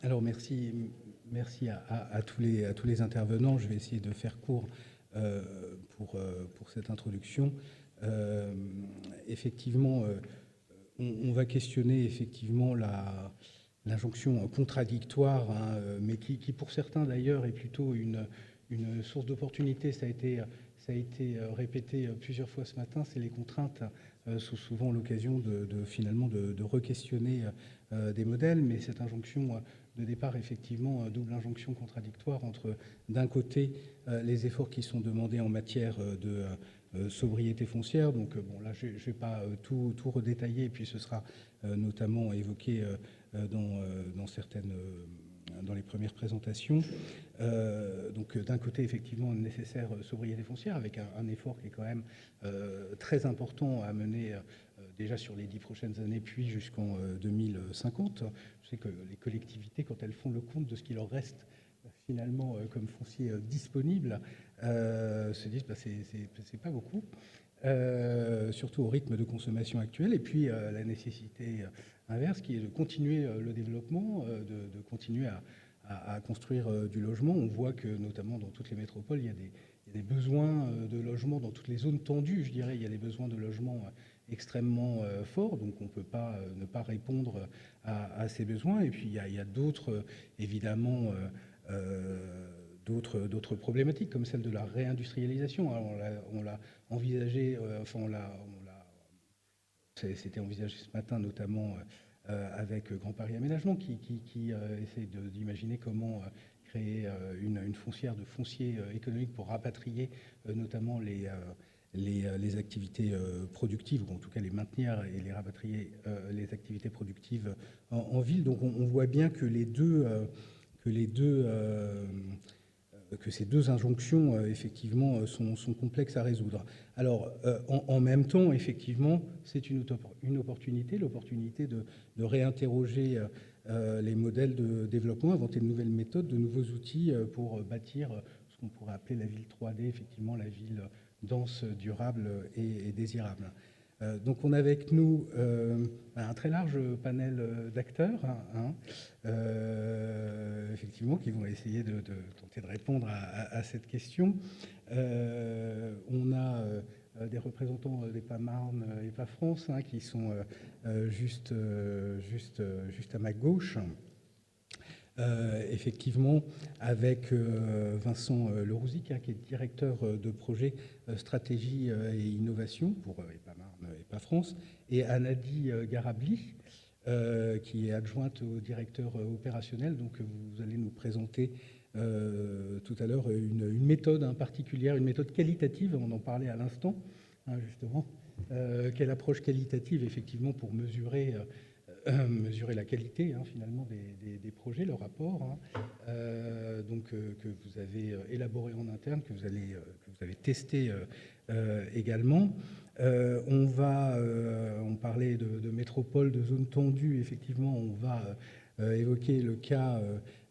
Alors merci à tous les intervenants. Je vais essayer de faire court pour cette introduction. Effectivement, on va questionner effectivement l'injonction contradictoire, hein, mais qui pour certains d'ailleurs est plutôt une source d'opportunité. Ça a été répété plusieurs fois ce matin. C'est les contraintes sont souvent l'occasion finalement de re-questionner des modèles, mais cette injonction de départ, effectivement, double injonction contradictoire entre, d'un côté, les efforts qui sont demandés en matière de sobriété foncière. Donc, bon, là, je ne vais pas tout redétailler, et puis ce sera notamment évoqué dans les premières présentations. Donc, d'un côté, effectivement, une nécessaire sobriété foncière, avec un effort qui est quand même très important à mener déjà sur les 10 prochaines années, puis jusqu'en 2050. Je sais que les collectivités, quand elles font le compte de ce qui leur reste finalement comme foncier disponible, se disent bah, c'est pas beaucoup, surtout au rythme de consommation actuel. Et puis la nécessité inverse qui est de continuer le développement, de continuer à construire du logement. On voit que notamment dans toutes les métropoles, il y a des besoins de logement dans toutes les zones tendues, je dirais. Il y a des besoins de logement extrêmement forts, donc on ne peut pas ne pas répondre à ces besoins. Et puis il y a d'autres, évidemment, d'autres problématiques, comme celle de la réindustrialisation. Alors, on l'a envisagé, c'était envisagé ce matin, notamment avec Grand Paris Aménagement, qui essaie d'imaginer comment créer une foncière de foncier économique pour rapatrier notamment les activités productives, ou en tout cas les maintenir et les rapatrier les activités productives en ville. Donc on voit bien que que ces deux injonctions, effectivement, sont complexes à résoudre. Alors, en même temps, effectivement, c'est une opportunité, l'opportunité de réinterroger les modèles de développement, inventer de nouvelles méthodes, de nouveaux outils pour bâtir ce qu'on pourrait appeler la ville 3D, effectivement, la ville dense, durable et désirable. Donc on a avec nous un très large panel d'acteurs, hein, effectivement, qui vont essayer de tenter de répondre à cette question. On a des représentants d'EPA Marne et EPA France, hein, qui sont juste à ma gauche. Effectivement, avec Vincent Lerouzic, hein, qui est directeur de projet stratégie et innovation pour EPA Marne et EPA France, et Anadi Garabli, qui est adjointe au directeur opérationnel. Donc vous allez nous présenter tout à l'heure une méthode particulière, une méthode qualitative, on en parlait à l'instant, hein, justement, quelle approche qualitative effectivement pour mesurer la qualité, hein, finalement des projets, le rapport, hein, donc que vous avez élaboré en interne, que vous avez testé également. On parlait de métropole, de zone tendue. Effectivement, on va évoquer le cas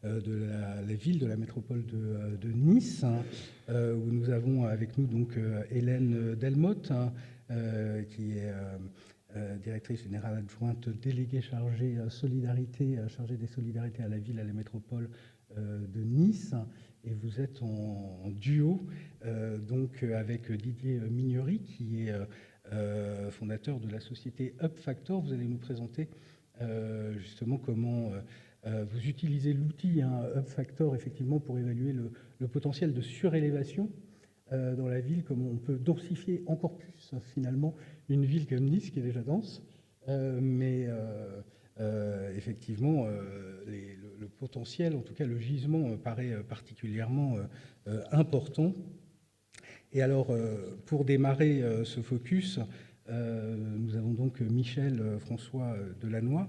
de la ville, de la métropole de Nice, hein, où nous avons avec nous donc Hélène Delmotte, hein, qui est directrice générale adjointe déléguée chargée chargée des solidarités à la ville, à la métropole de Nice. Et vous êtes en duo donc avec Didier Mignery, qui est fondateur de la société Up Factor. Vous allez nous présenter justement comment vous utilisez l'outil, hein, Up Factor, effectivement, pour évaluer le potentiel de surélévation dans la ville, comment on peut densifier encore plus finalement une ville comme Nice, qui est déjà dense, mais effectivement le potentiel, en tout cas le gisement, paraît particulièrement important. Et alors pour démarrer ce focus, nous avons donc Michel François Delannoy,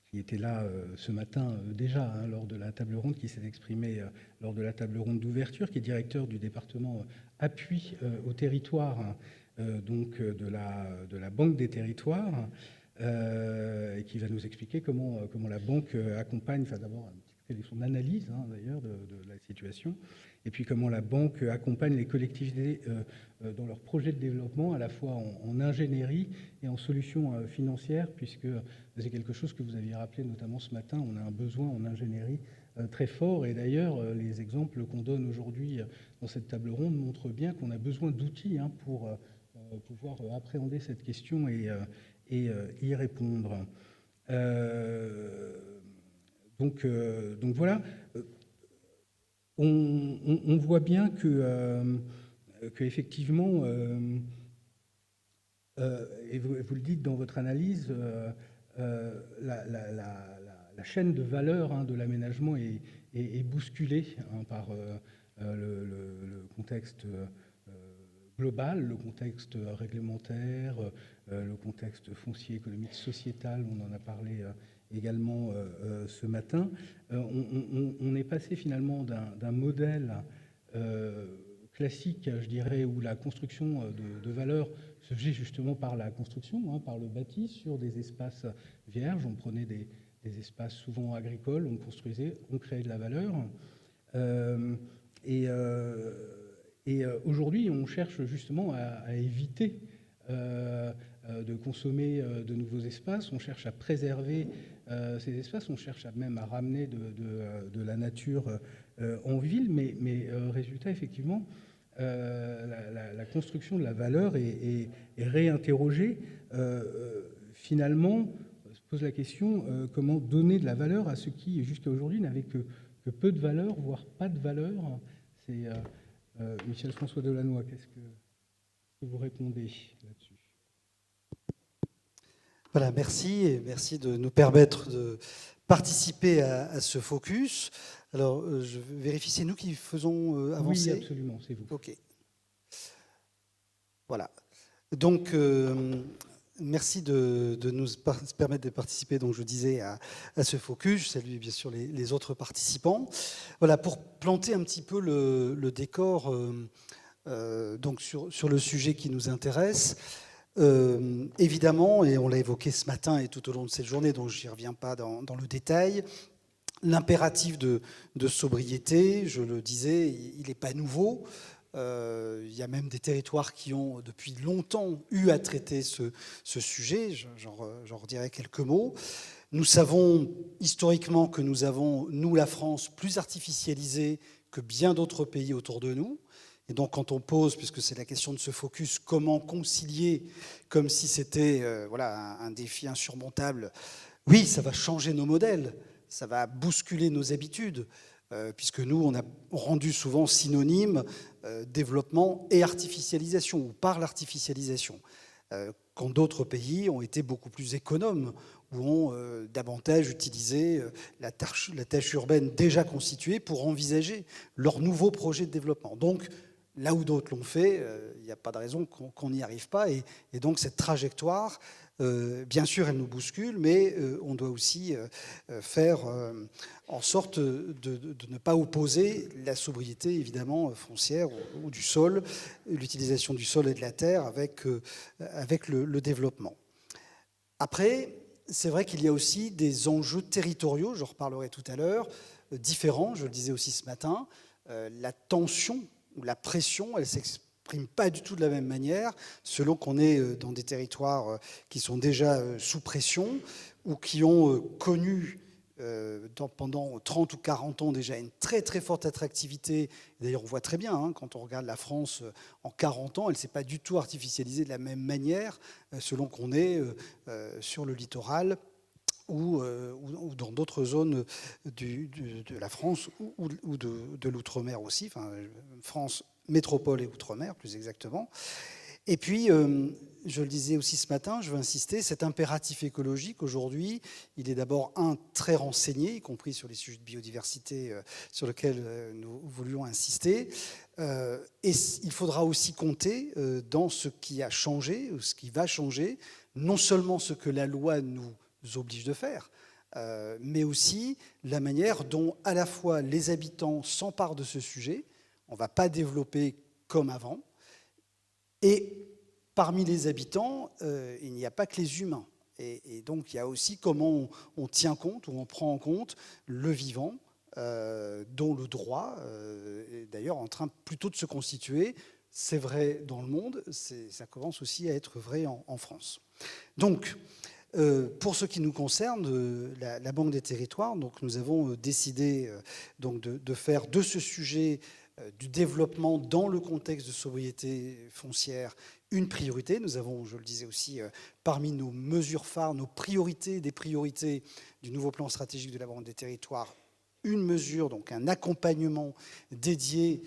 qui était là ce matin déjà, hein, lors de la table ronde, qui s'est exprimé lors de la table ronde d'ouverture, qui est directeur du département appui au territoire, donc de la Banque des territoires, et qui va nous expliquer comment la banque accompagne, enfin d'abord un petit quelle est son analyse d'ailleurs de la situation, et puis comment la banque accompagne les collectivités dans leurs projets de développement, à la fois en ingénierie et en solutions financières, puisque c'est quelque chose que vous aviez rappelé notamment ce matin, on a un besoin en ingénierie très fort, et d'ailleurs les exemples qu'on donne aujourd'hui dans cette table ronde montrent bien qu'on a besoin d'outils pour pouvoir appréhender cette question et y répondre. Donc voilà, on voit bien qu'effectivement, et vous le dites dans votre analyse, la chaîne de valeur de l'aménagement est bousculée par le contexte global, le contexte réglementaire, le contexte foncier, économique, sociétal, on en a parlé également ce matin. On est passé finalement d'un modèle classique, je dirais, où la construction de valeur se faisait justement par la construction, par le bâti, sur des espaces vierges. On prenait des espaces souvent agricoles, on construisait, on créait de la valeur. Et aujourd'hui, on cherche justement à éviter de consommer de nouveaux espaces, on cherche à préserver ces espaces, on cherche même à ramener de la nature en ville, mais résultat, effectivement, la construction de la valeur est réinterrogée. Finalement, se pose la question comment donner de la valeur à ce qui, jusqu'à aujourd'hui, n'avait que peu de valeur, voire pas de valeur. C'est Michel-François Delannoy, qu'est-ce que vous répondez là-dessus? Voilà, merci, et merci de nous permettre de participer à ce focus. Alors, je vérifie, c'est nous qui faisons avancer? Oui, absolument, c'est vous. OK. Voilà. Donc, merci de nous permettre de participer, donc je disais, à ce focus. Je salue bien sûr les autres participants. Voilà, pour planter un petit peu le décor donc sur le sujet qui nous intéresse. Évidemment, et on l'a évoqué ce matin et tout au long de cette journée, donc je n'y reviens pas dans le détail, l'impératif de sobriété, je le disais, il n'est pas nouveau. Il y a même des territoires qui ont depuis longtemps eu à traiter ce sujet, j'en redirai quelques mots. Nous savons historiquement que nous avons, nous la France, plus artificialisé que bien d'autres pays autour de nous. Et donc quand on pose, puisque c'est la question de ce focus, comment concilier comme si c'était voilà, un défi insurmontable, oui, ça va changer nos modèles, ça va bousculer nos habitudes, puisque nous, on a rendu souvent synonyme développement et artificialisation, ou par l'artificialisation, quand d'autres pays ont été beaucoup plus économes, ou ont davantage utilisé la tâche urbaine déjà constituée pour envisager leurs nouveaux projets de développement. Donc, là où d'autres l'ont fait, il n'y a pas de raison qu'on n'y arrive pas. Et donc, cette trajectoire, bien sûr, elle nous bouscule, mais on doit aussi faire en sorte de ne pas opposer la sobriété, évidemment, foncière ou du sol, l'utilisation du sol et de la terre avec le développement. Après, c'est vrai qu'il y a aussi des enjeux territoriaux, j'en reparlerai tout à l'heure, différents, je le disais aussi ce matin. La tension ou la pression, elle s'exprime pas du tout de la même manière selon qu'on est dans des territoires qui sont déjà sous pression ou qui ont connu pendant 30 ou 40 ans déjà une très très forte attractivité. D'ailleurs, on voit très bien, quand on regarde la France en 40 ans, elle ne s'est pas du tout artificialisée de la même manière selon qu'on est sur le littoral ou dans d'autres zones de la France ou de l'outre-mer aussi, enfin, France métropole et outre-mer plus exactement. Et puis, je le disais aussi ce matin, je veux insister, cet impératif écologique aujourd'hui, il est d'abord très renseigné, y compris sur les sujets de biodiversité sur lesquels nous voulions insister. Et il faudra aussi compter dans ce qui a changé, ou ce qui va changer, non seulement ce que la loi nous oblige de faire, mais aussi la manière dont à la fois les habitants s'emparent de ce sujet. On ne va pas développer comme avant. Et parmi les habitants, il n'y a pas que les humains. Et donc il y a aussi comment on tient compte, ou on prend en compte le vivant, dont le droit est d'ailleurs en train plutôt de se constituer. C'est vrai dans le monde, ça commence aussi à être vrai en France. Donc, pour ce qui nous concerne, la Banque des Territoires, donc nous avons décidé donc de faire de ce sujet du développement dans le contexte de sobriété foncière une priorité. Nous avons, je le disais aussi, parmi nos mesures phares, nos priorités, des priorités du nouveau plan stratégique de la Banque des Territoires, une mesure, donc un accompagnement dédié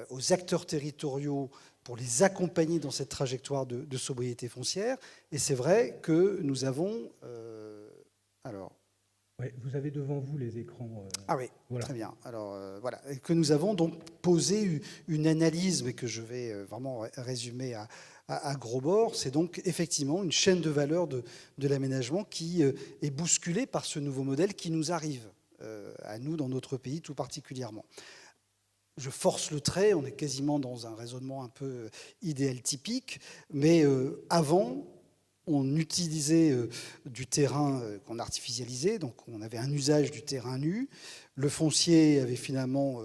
aux acteurs territoriaux pour les accompagner dans cette trajectoire de sobriété foncière. Et c'est vrai que nous avons... alors, oui, vous avez devant vous les écrans. Ah oui, voilà. Très bien. Alors voilà, et que nous avons donc posé une analyse, mais que je vais vraiment résumer à gros bords. C'est donc effectivement une chaîne de valeur de l'aménagement qui est bousculée par ce nouveau modèle qui nous arrive, à nous, dans notre pays tout particulièrement. Je force le trait, on est quasiment dans un raisonnement un peu idéal typique, mais avant, on utilisait du terrain qu'on artificialisait, donc on avait un usage du terrain nu. Le foncier avait finalement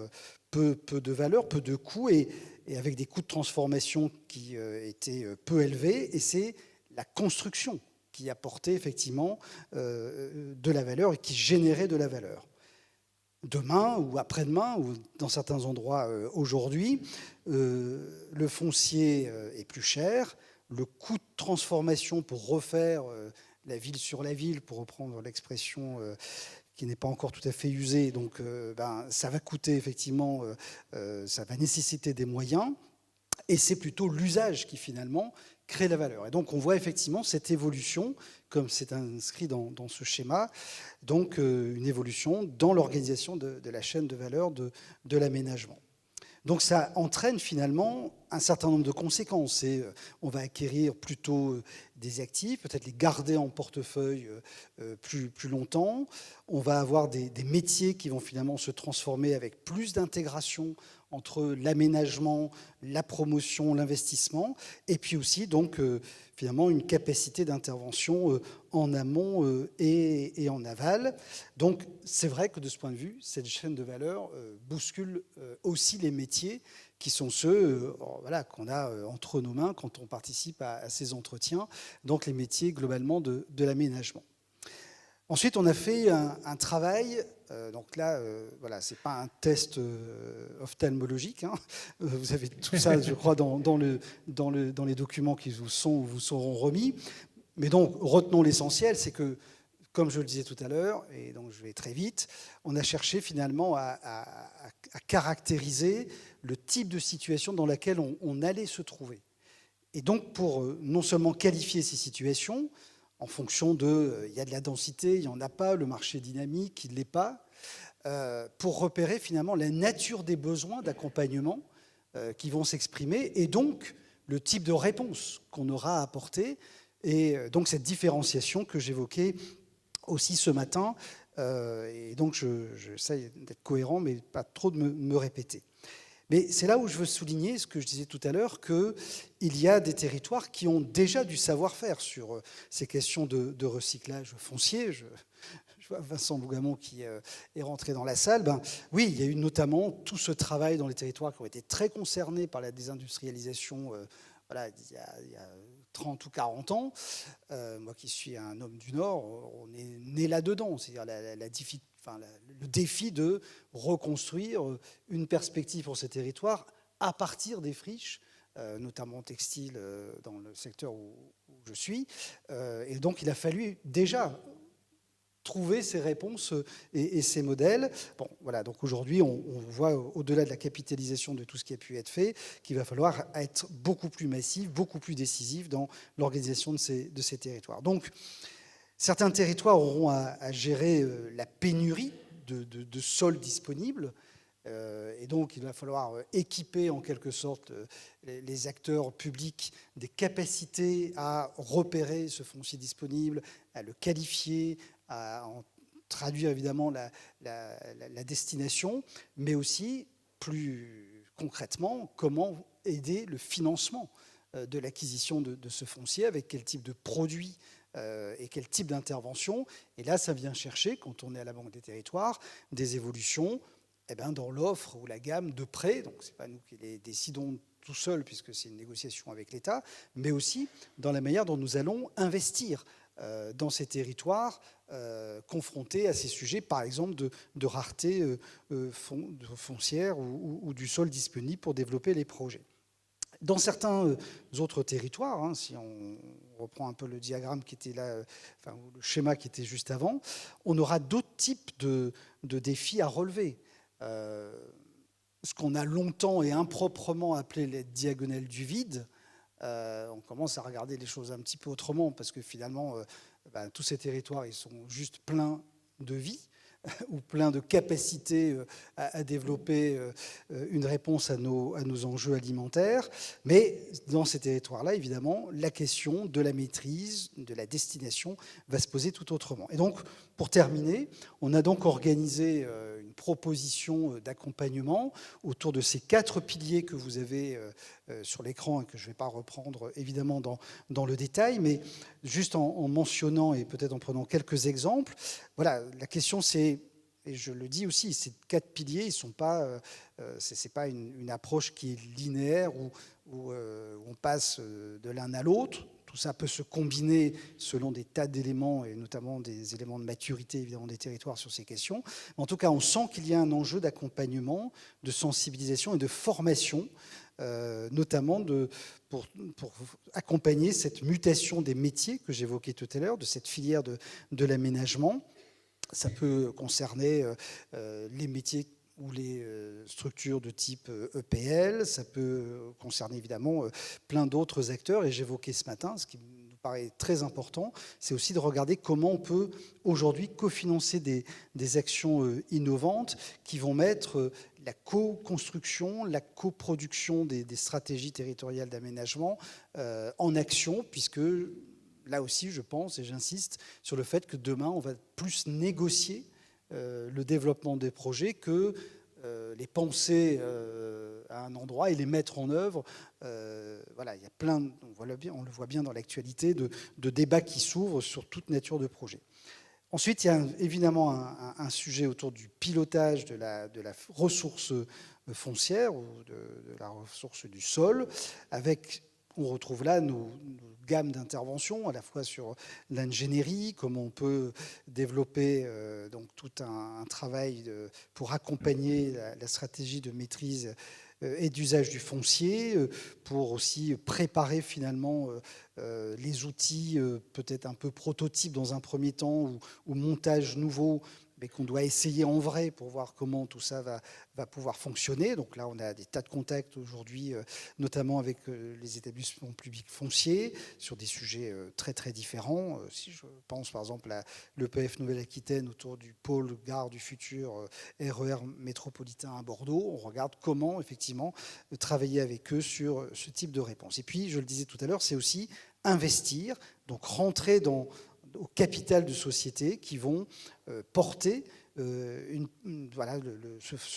peu de valeur, peu de coûts, et avec des coûts de transformation qui étaient peu élevés, et c'est la construction qui apportait effectivement de la valeur et qui générait de la valeur. Demain ou après-demain, ou dans certains endroits aujourd'hui, le foncier est plus cher, le coût de transformation pour refaire la ville sur la ville, pour reprendre l'expression qui n'est pas encore tout à fait usée, donc ça va coûter effectivement, ça va nécessiter des moyens, et c'est plutôt l'usage qui finalement crée la valeur. Et donc on voit effectivement cette évolution, comme c'est inscrit dans ce schéma, donc une évolution dans l'organisation de la chaîne de valeur de l'aménagement. Donc ça entraîne finalement un certain nombre de conséquences. Et on va acquérir plutôt des actifs, peut-être les garder en portefeuille plus longtemps. On va avoir des métiers qui vont finalement se transformer avec plus d'intégration entre l'aménagement, la promotion, l'investissement, et puis aussi donc finalement une capacité d'intervention en amont et en aval. Donc c'est vrai que de ce point de vue, cette chaîne de valeur bouscule aussi les métiers qui sont ceux voilà, qu'on a entre nos mains quand on participe à ces entretiens, donc les métiers globalement de l'aménagement. Ensuite, on a fait un travail, donc là, voilà, c'est pas un test ophtalmologique, hein. Vous avez tout ça, je crois, dans les documents qui vous seront remis. Mais donc, retenons l'essentiel, c'est que, comme je le disais tout à l'heure, et donc je vais très vite, on a cherché finalement à caractériser le type de situation dans laquelle on allait se trouver. Et donc, pour non seulement qualifier ces situations, en fonction de, il y a de la densité, il n'y en a pas, le marché est dynamique, il ne l'est pas, pour repérer finalement la nature des besoins d'accompagnement qui vont s'exprimer, et donc le type de réponse qu'on aura à apporter, et donc cette différenciation que j'évoquais aussi ce matin, et donc j'essaie d'être cohérent, mais pas trop de me répéter. Mais c'est là où je veux souligner ce que je disais tout à l'heure, qu'il y a des territoires qui ont déjà du savoir-faire sur ces questions de recyclage foncier. Je vois Vincent Bougamont qui est rentré dans la salle. Oui, il y a eu notamment tout ce travail dans les territoires qui ont été très concernés par la désindustrialisation voilà, il y a 30 ou 40 ans. Moi qui suis un homme du Nord, on est né là-dedans, c'est-à-dire le défi de reconstruire une perspective pour ces territoires à partir des friches, notamment textiles dans le secteur où je suis. Et donc il a fallu déjà trouver ces réponses et ces modèles. Bon, voilà, donc aujourd'hui, on voit, au-delà de la capitalisation de tout ce qui a pu être fait, qu'il va falloir être beaucoup plus massif, beaucoup plus décisif dans l'organisation de ces territoires. Donc, certains territoires auront à gérer la pénurie de sols disponibles, et donc il va falloir équiper en quelque sorte les acteurs publics des capacités à repérer ce foncier disponible, à le qualifier, à en traduire évidemment la destination, mais aussi plus concrètement comment aider le financement de l'acquisition de ce foncier, avec quel type de produits et quel type d'intervention. Et là, ça vient chercher, quand on est à la Banque des Territoires, des évolutions dans l'offre ou la gamme de prêts. Donc, ce n'est pas nous qui les décidons tout seuls, puisque c'est une négociation avec l'État, mais aussi dans la manière dont nous allons investir dans ces territoires confrontés à ces sujets, par exemple de rareté foncière ou du sol disponible pour développer les projets. Dans certains autres territoires, si on reprend un peu le diagramme qui était là, enfin, le schéma qui était juste avant, on aura d'autres types de défis à relever. Ce qu'on a longtemps et improprement appelé les diagonales du vide, on commence à regarder les choses un petit peu autrement, parce que finalement, tous ces territoires, ils sont juste pleins de vie, ou plein de capacités à développer une réponse à nos enjeux alimentaires. Mais dans ces territoires-là, évidemment, la question de la maîtrise, de la destination, va se poser tout autrement. Et donc, pour terminer, on a donc organisé une proposition d'accompagnement autour de ces 4 piliers que vous avez sur l'écran et que je ne vais pas reprendre évidemment dans le détail, mais juste en mentionnant et peut-être en prenant quelques exemples. Voilà, la question c'est, et je le dis aussi, ces 4 piliers, ils sont pas, c'est pas une approche qui est linéaire où on passe de l'un à l'autre. Tout ça peut se combiner selon des tas d'éléments, et notamment des éléments de maturité évidemment des territoires sur ces questions. En tout cas, on sent qu'il y a un enjeu d'accompagnement, de sensibilisation et de formation, notamment pour accompagner cette mutation des métiers que j'évoquais tout à l'heure, de cette filière de l'aménagement. Ça peut concerner les métiers ou les structures de type EPL, ça peut concerner évidemment plein d'autres acteurs. Et j'évoquais ce matin, ce qui nous paraît très important, c'est aussi de regarder comment on peut aujourd'hui cofinancer des actions innovantes qui vont mettre la co-construction, la coproduction des stratégies territoriales d'aménagement en action, puisque là aussi, je pense, et j'insiste sur le fait que demain, on va plus négocier le développement des projets que les penser à un endroit et les mettre en œuvre. Voilà, il y a plein, on le voit bien dans l'actualité, de débats qui s'ouvrent sur toute nature de projet. Ensuite, il y a évidemment un sujet autour du pilotage de la ressource foncière ou de la ressource du sol, avec, on retrouve là nos gammes d'intervention, à la fois sur l'ingénierie, comment on peut développer donc tout un travail pour accompagner la stratégie de maîtrise et d'usage du foncier, pour aussi préparer finalement les outils peut-être un peu prototypes dans un premier temps, ou montage nouveau, mais qu'on doit essayer en vrai pour voir comment tout ça va pouvoir fonctionner. Donc là, on a des tas de contacts aujourd'hui, notamment avec les établissements publics fonciers, sur des sujets très très différents. Si je pense par exemple à l'EPF Nouvelle-Aquitaine autour du pôle gare du futur RER métropolitain à Bordeaux, on regarde comment effectivement travailler avec eux sur ce type de réponse. Et puis, je le disais tout à l'heure, c'est aussi investir, donc rentrer au capital de sociétés qui vont porter ce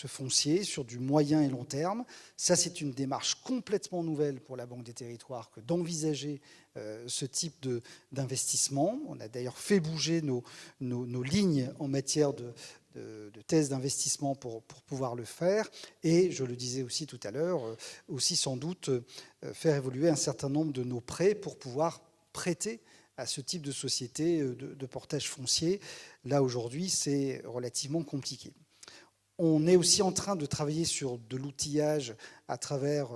foncier sur du moyen et long terme. Ça, c'est une démarche complètement nouvelle pour la Banque des Territoires que d'envisager ce type d'investissement. On a d'ailleurs fait bouger nos lignes en matière de thèse d'investissement pour pouvoir le faire. Et je le disais aussi tout à l'heure, aussi sans doute faire évoluer un certain nombre de nos prêts pour pouvoir prêter à ce type de société de portage foncier. Là, aujourd'hui, c'est relativement compliqué. On est aussi en train de travailler sur de l'outillage à travers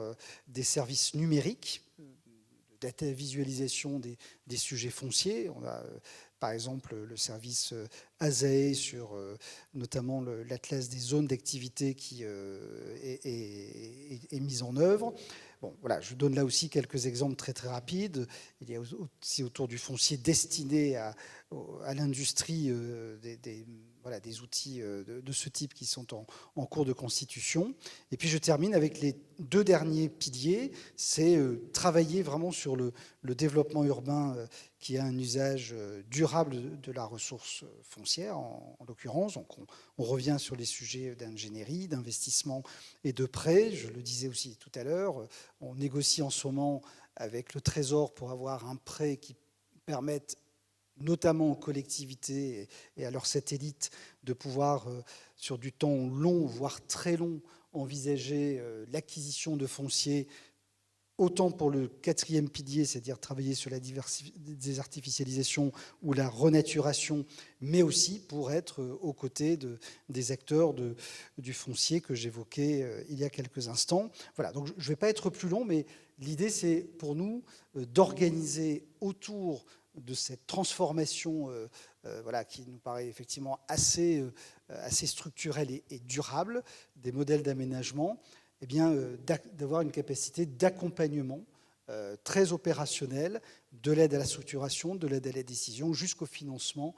des services numériques, de data visualisation des sujets fonciers. On a par exemple le service ASAE sur notamment l'atlas des zones d'activité qui est mis en œuvre. Bon, voilà, je donne là aussi quelques exemples très très rapides. Il y a aussi autour du foncier destiné à l'industrie des outils de ce type qui sont en cours de constitution. Et puis je termine avec les 2 derniers piliers, c'est travailler vraiment sur le développement urbain qui a un usage durable de la ressource foncière, en l'occurrence. Donc on revient sur les sujets d'ingénierie, d'investissement et de prêt. Je le disais aussi tout à l'heure, on négocie en ce moment avec le Trésor pour avoir un prêt qui permette notamment aux collectivités et à leurs satellites, de pouvoir, sur du temps long, voire très long, envisager l'acquisition de foncier, autant pour le 4e pilier, c'est-à-dire travailler sur la désartificialisation ou la renaturation, mais aussi pour être aux côtés des acteurs du foncier que j'évoquais il y a quelques instants. Voilà, donc je ne vais pas être plus long, mais l'idée, c'est pour nous d'organiser autour de cette transformation voilà, qui nous paraît effectivement assez structurelle et durable des modèles d'aménagement, eh bien, d'avoir une capacité d'accompagnement très opérationnelle de l'aide à la structuration, de l'aide à la décision, jusqu'au financement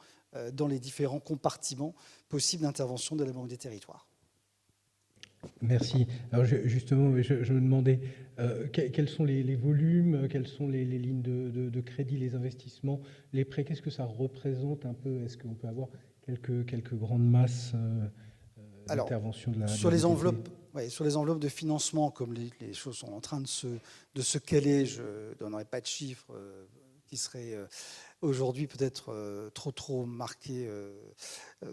dans les différents compartiments possibles d'intervention de la Banque des territoires. Merci. Alors justement, je me demandais quels sont les volumes, quelles sont les lignes de crédit, les investissements, les prêts, qu'est-ce que ça représente un peu? Est-ce qu'on peut avoir quelques grandes masses d'intervention de la sur les BTP? enveloppes, ouais, sur les enveloppes de financement, comme les choses sont en train de se caler, je ne donnerai pas de chiffres qui seraient aujourd'hui peut-être trop marqués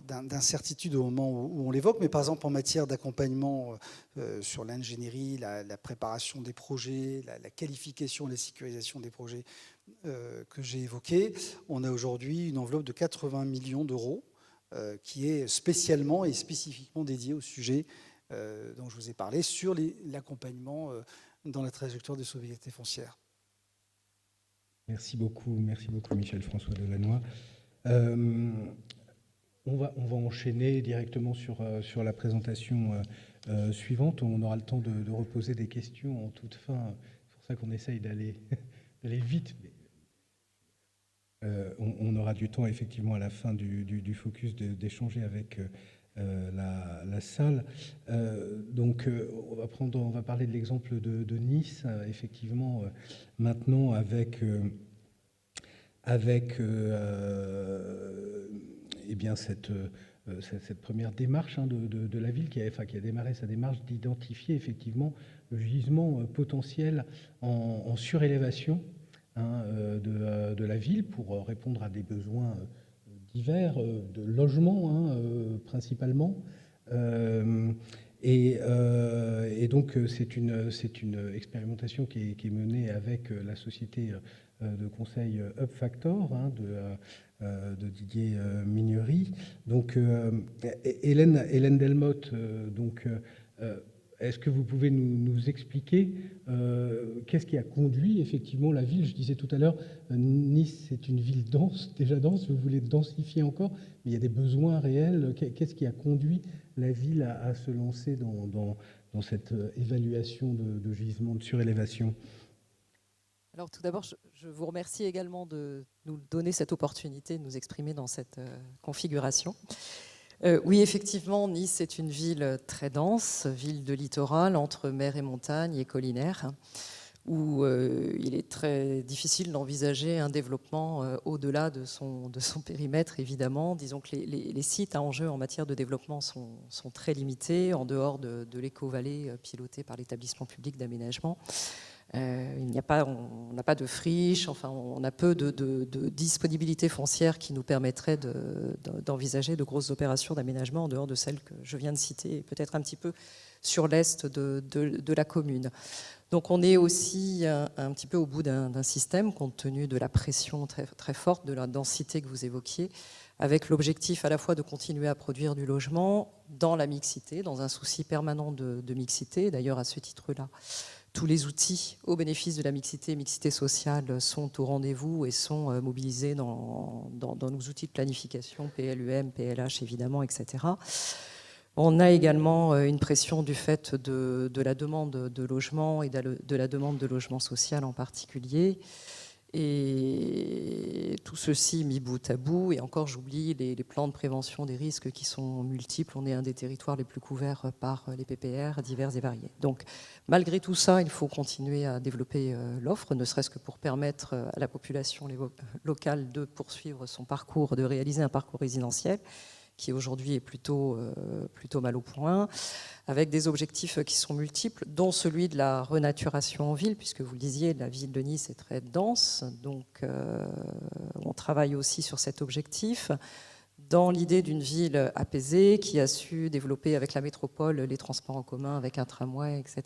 d'incertitude au moment où on l'évoque, mais par exemple en matière d'accompagnement sur l'ingénierie, la préparation des projets, la qualification et la sécurisation des projets que j'ai évoqués, on a aujourd'hui une enveloppe de 80 millions d'euros qui est spécialement et spécifiquement dédiée au sujet dont je vous ai parlé, sur l'accompagnement dans la trajectoire de sobriété foncière. Merci beaucoup Michel-François Delannoy. On va enchaîner directement sur la présentation suivante. On aura le temps de reposer des questions en toute fin. C'est pour ça qu'on essaye d'aller vite. On aura du temps effectivement à la fin du focus d'échanger avec la salle. Donc on va parler de l'exemple de Nice, effectivement, maintenant avec eh bien cette première démarche de la ville qui a démarré sa démarche d'identifier effectivement le gisement potentiel en surélévation de la ville pour répondre à des besoins divers, de logement principalement. Et donc c'est une expérimentation qui est menée avec la société de conseil UpFactor de Didier Mignery. Donc Hélène Delmotte, est-ce que vous pouvez nous expliquer qu'est-ce qui a conduit effectivement la ville? Je disais tout à l'heure, Nice, c'est une ville dense, déjà dense, vous voulez densifier encore, mais il y a des besoins réels. Qu'est-ce qui a conduit la ville à se lancer dans cette évaluation de gisements de surélévation? Alors tout d'abord, je vous remercie également de nous donner cette opportunité de nous exprimer dans cette configuration. Oui, effectivement, Nice est une ville très dense, ville de littoral, entre mer et montagne et collinaire, où il est très difficile d'envisager un développement au-delà de son périmètre, évidemment. Disons que les sites à enjeu en matière de développement sont très limités, en dehors de l'éco-vallée pilotée par l'établissement public d'aménagement. On n'a pas de friche, enfin, on a peu de disponibilité foncière qui nous permettrait d'envisager de grosses opérations d'aménagement en dehors de celles que je viens de citer, et peut-être un petit peu sur l'est de la commune. Donc on est aussi un petit peu au bout d'un système, compte tenu de la pression très, très forte, de la densité que vous évoquiez, avec l'objectif à la fois de continuer à produire du logement dans la mixité, dans un souci permanent de mixité. D'ailleurs, à ce titre-là, tous les outils au bénéfice de la mixité sociale sont au rendez-vous et sont mobilisés dans nos outils de planification, PLUM, PLH évidemment, etc. On a également une pression du fait de la demande de logement et de la demande de logement social en particulier. Et tout ceci mis bout à bout, et encore j'oublie les plans de prévention des risques qui sont multiples. On est un des territoires les plus couverts par les PPR divers et variés. Donc malgré tout ça, il faut continuer à développer l'offre, ne serait-ce que pour permettre à la population locale de poursuivre son parcours, de réaliser un parcours résidentiel qui aujourd'hui est plutôt mal au point, avec des objectifs qui sont multiples, dont celui de la renaturation en ville, puisque vous le disiez, la ville de Nice est très dense, donc on travaille aussi sur cet objectif, dans l'idée d'une ville apaisée qui a su développer avec la métropole les transports en commun avec un tramway, etc.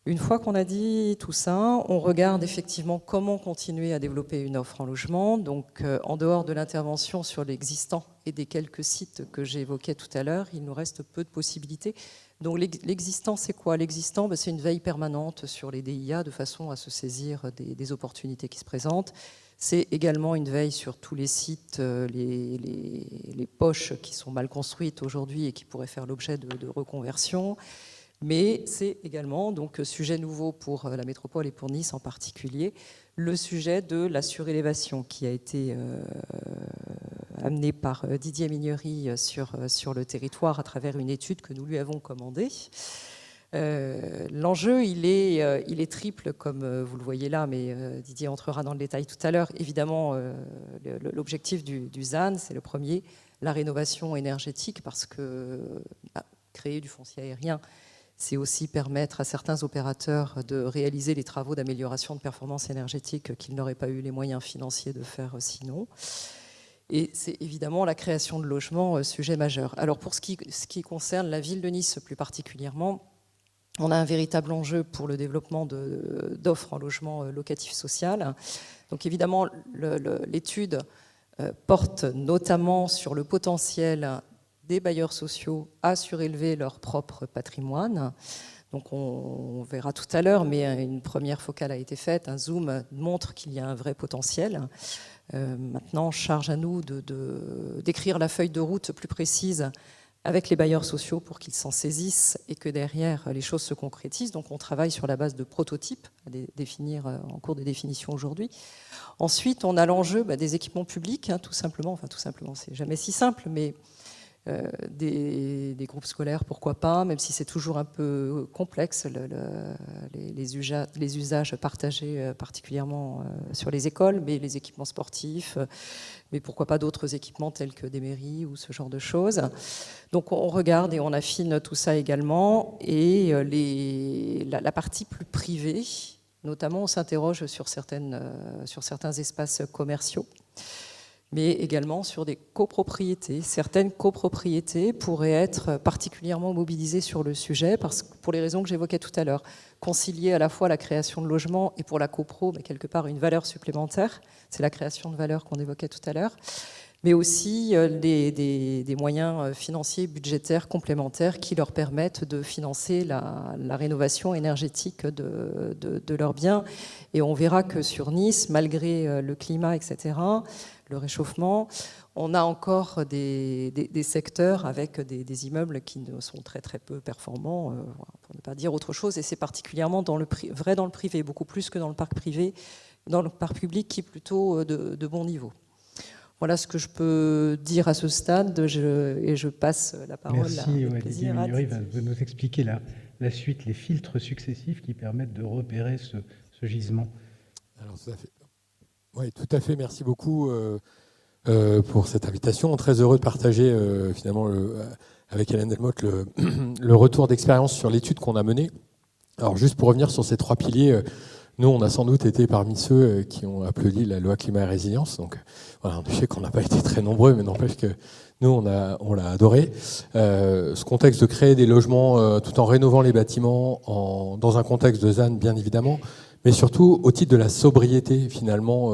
Une fois qu'on a dit tout ça, on regarde effectivement comment continuer à développer une offre en logement. Donc, en dehors de l'intervention sur l'existant et des quelques sites que j'ai évoqués tout à l'heure, il nous reste peu de possibilités. Donc, l'existant, c'est quoi? L'existant, c'est une veille permanente sur les DIA de façon à se saisir des opportunités qui se présentent. C'est également une veille sur tous les sites, les poches qui sont mal construites aujourd'hui et qui pourraient faire l'objet de reconversion. Mais c'est également, donc sujet nouveau pour la métropole et pour Nice en particulier, le sujet de la surélévation qui a été amené par Didier Mignery sur le territoire à travers une étude que nous lui avons commandée. L'enjeu, il est triple, comme vous le voyez là, mais Didier entrera dans le détail tout à l'heure. Évidemment, l'objectif du ZAN, c'est le premier, la rénovation énergétique, parce que créer du foncier aérien, c'est aussi permettre à certains opérateurs de réaliser les travaux d'amélioration de performance énergétique qu'ils n'auraient pas eu les moyens financiers de faire sinon. Et c'est évidemment la création de logements, sujet majeur. Alors pour ce qui concerne la ville de Nice plus particulièrement, on a un véritable enjeu pour le développement d'offres en logement locatif social. Donc évidemment, l'étude porte notamment sur le potentiel des bailleurs sociaux à surélever leur propre patrimoine. Donc on verra tout à l'heure, mais une première focale a été faite, un zoom montre qu'il y a un vrai potentiel. Maintenant, charge à nous d'écrire la feuille de route plus précise avec les bailleurs sociaux pour qu'ils s'en saisissent et que derrière les choses se concrétisent. Donc on travaille sur la base de prototypes à définir en cours de définition aujourd'hui. Ensuite, on a l'enjeu des équipements publics, tout simplement, c'est jamais si simple, mais des groupes scolaires, pourquoi pas, même si c'est toujours un peu complexe, les usages partagés particulièrement sur les écoles, mais les équipements sportifs, mais pourquoi pas d'autres équipements tels que des mairies ou ce genre de choses. Donc on regarde et on affine tout ça également, et la partie plus privée, notamment on s'interroge sur certains espaces commerciaux, mais également sur des copropriétés. Certaines copropriétés pourraient être particulièrement mobilisées sur le sujet, parce que pour les raisons que j'évoquais tout à l'heure, concilier à la fois la création de logements et pour la copro, mais quelque part une valeur supplémentaire, c'est la création de valeur qu'on évoquait tout à l'heure, mais aussi des moyens financiers, budgétaires complémentaires qui leur permettent de financer la rénovation énergétique de leurs biens. Et on verra que sur Nice, malgré le climat, etc., le réchauffement, on a encore des secteurs avec des immeubles qui ne sont très très peu performants, pour ne pas dire autre chose, et c'est particulièrement vrai dans le privé, beaucoup plus que dans le parc privé, dans le parc public qui est plutôt de bon niveau. Voilà ce que je peux dire à ce stade, et je passe la parole à Didier Mignery va nous expliquer la suite, les filtres successifs qui permettent de repérer ce gisement. Alors, tout à fait, merci beaucoup pour cette invitation. Très heureux de partager finalement avec Hélène Delmotte le retour d'expérience sur l'étude qu'on a menée. Alors juste pour revenir sur ces trois piliers, nous on a sans doute été parmi ceux qui ont applaudi la loi climat et résilience. Donc voilà, je sais qu'on n'a pas été très nombreux, mais n'empêche que nous on l'a adoré. Ce contexte de créer des logements tout en rénovant les bâtiments dans un contexte de ZAN bien évidemment, mais surtout au titre de la sobriété finalement,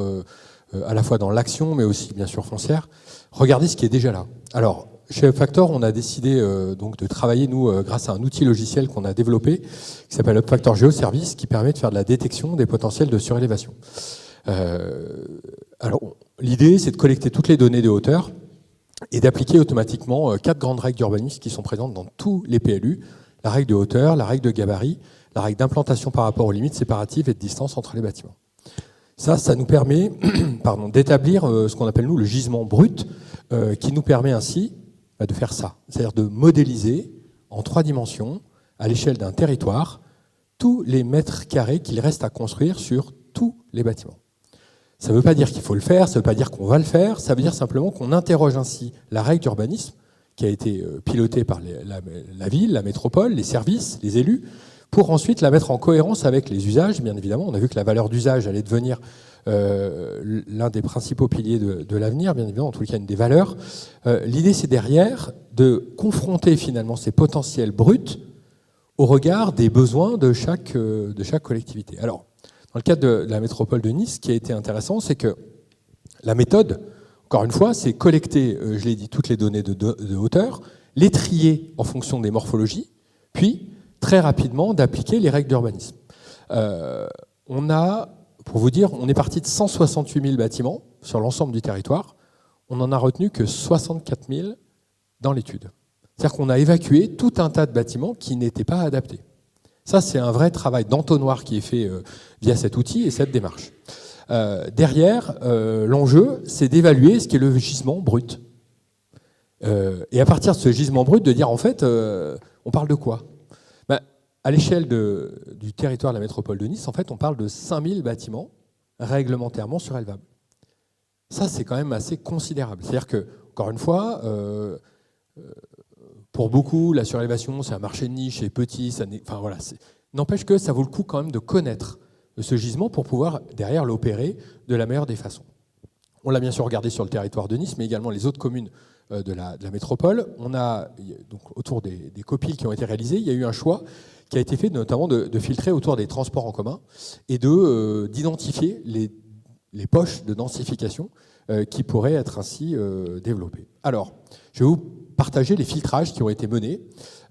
à la fois dans l'action, mais aussi bien sûr foncière. Regardez ce qui est déjà là. Alors, chez UpFactor, on a décidé donc de travailler, nous, grâce à un outil logiciel qu'on a développé, qui s'appelle UpFactor GeoService, qui permet de faire de la détection des potentiels de surélévation. Alors, l'idée, c'est de collecter toutes les données de hauteur et d'appliquer automatiquement 4 grandes règles d'urbanisme qui sont présentes dans tous les PLU. La règle de hauteur, la règle de gabarit, la règle d'implantation par rapport aux limites séparatives et de distance entre les bâtiments. Ça nous permet d'établir ce qu'on appelle nous le gisement brut, qui nous permet ainsi de faire ça, c'est-à-dire de modéliser en 3 dimensions, à l'échelle d'un territoire, tous les mètres carrés qu'il reste à construire sur tous les bâtiments. Ça ne veut pas dire qu'il faut le faire, ça ne veut pas dire qu'on va le faire, ça veut dire simplement qu'on interroge ainsi la règle d'urbanisme qui a été pilotée par la ville, la métropole, les services, les élus, pour ensuite la mettre en cohérence avec les usages, bien évidemment. On a vu que la valeur d'usage allait devenir l'un des principaux piliers de l'avenir, bien évidemment, en tout cas une des valeurs. L'idée, c'est derrière de confronter finalement ces potentiels bruts au regard des besoins de chaque collectivité. Alors, dans le cadre de la métropole de Nice, ce qui a été intéressant, c'est que la méthode, encore une fois, c'est collecter, je l'ai dit, toutes les données de hauteur, les trier en fonction des morphologies, puis très rapidement d'appliquer les règles d'urbanisme. On a, pour vous dire, on est parti de 168 000 bâtiments sur l'ensemble du territoire. On n'en a retenu que 64 000 dans l'étude. C'est-à-dire qu'on a évacué tout un tas de bâtiments qui n'étaient pas adaptés. Ça, c'est un vrai travail d'entonnoir qui est fait via cet outil et cette démarche. Derrière, l'enjeu, c'est d'évaluer ce qui est le gisement brut. Et à partir de ce gisement brut, de dire, en fait, on parle de quoi ? À l'échelle du territoire de la métropole de Nice, en fait, on parle de 5000 bâtiments réglementairement surélevables. Ça, c'est quand même assez considérable. C'est-à-dire que, encore une fois, pour beaucoup, la surélévation, c'est un marché de niche, c'est petit, enfin, voilà, n'empêche que ça vaut le coup quand même de connaître ce gisement pour pouvoir derrière l'opérer de la meilleure des façons. On l'a bien sûr regardé sur le territoire de Nice, mais également les autres communes de la métropole. On a, donc, autour des copiles qui ont été réalisées, il y a eu un choix qui a été fait notamment de filtrer autour des transports en commun et d'identifier les poches de densification qui pourraient être ainsi développées. Alors, je vais vous partager les filtrages qui ont été menés.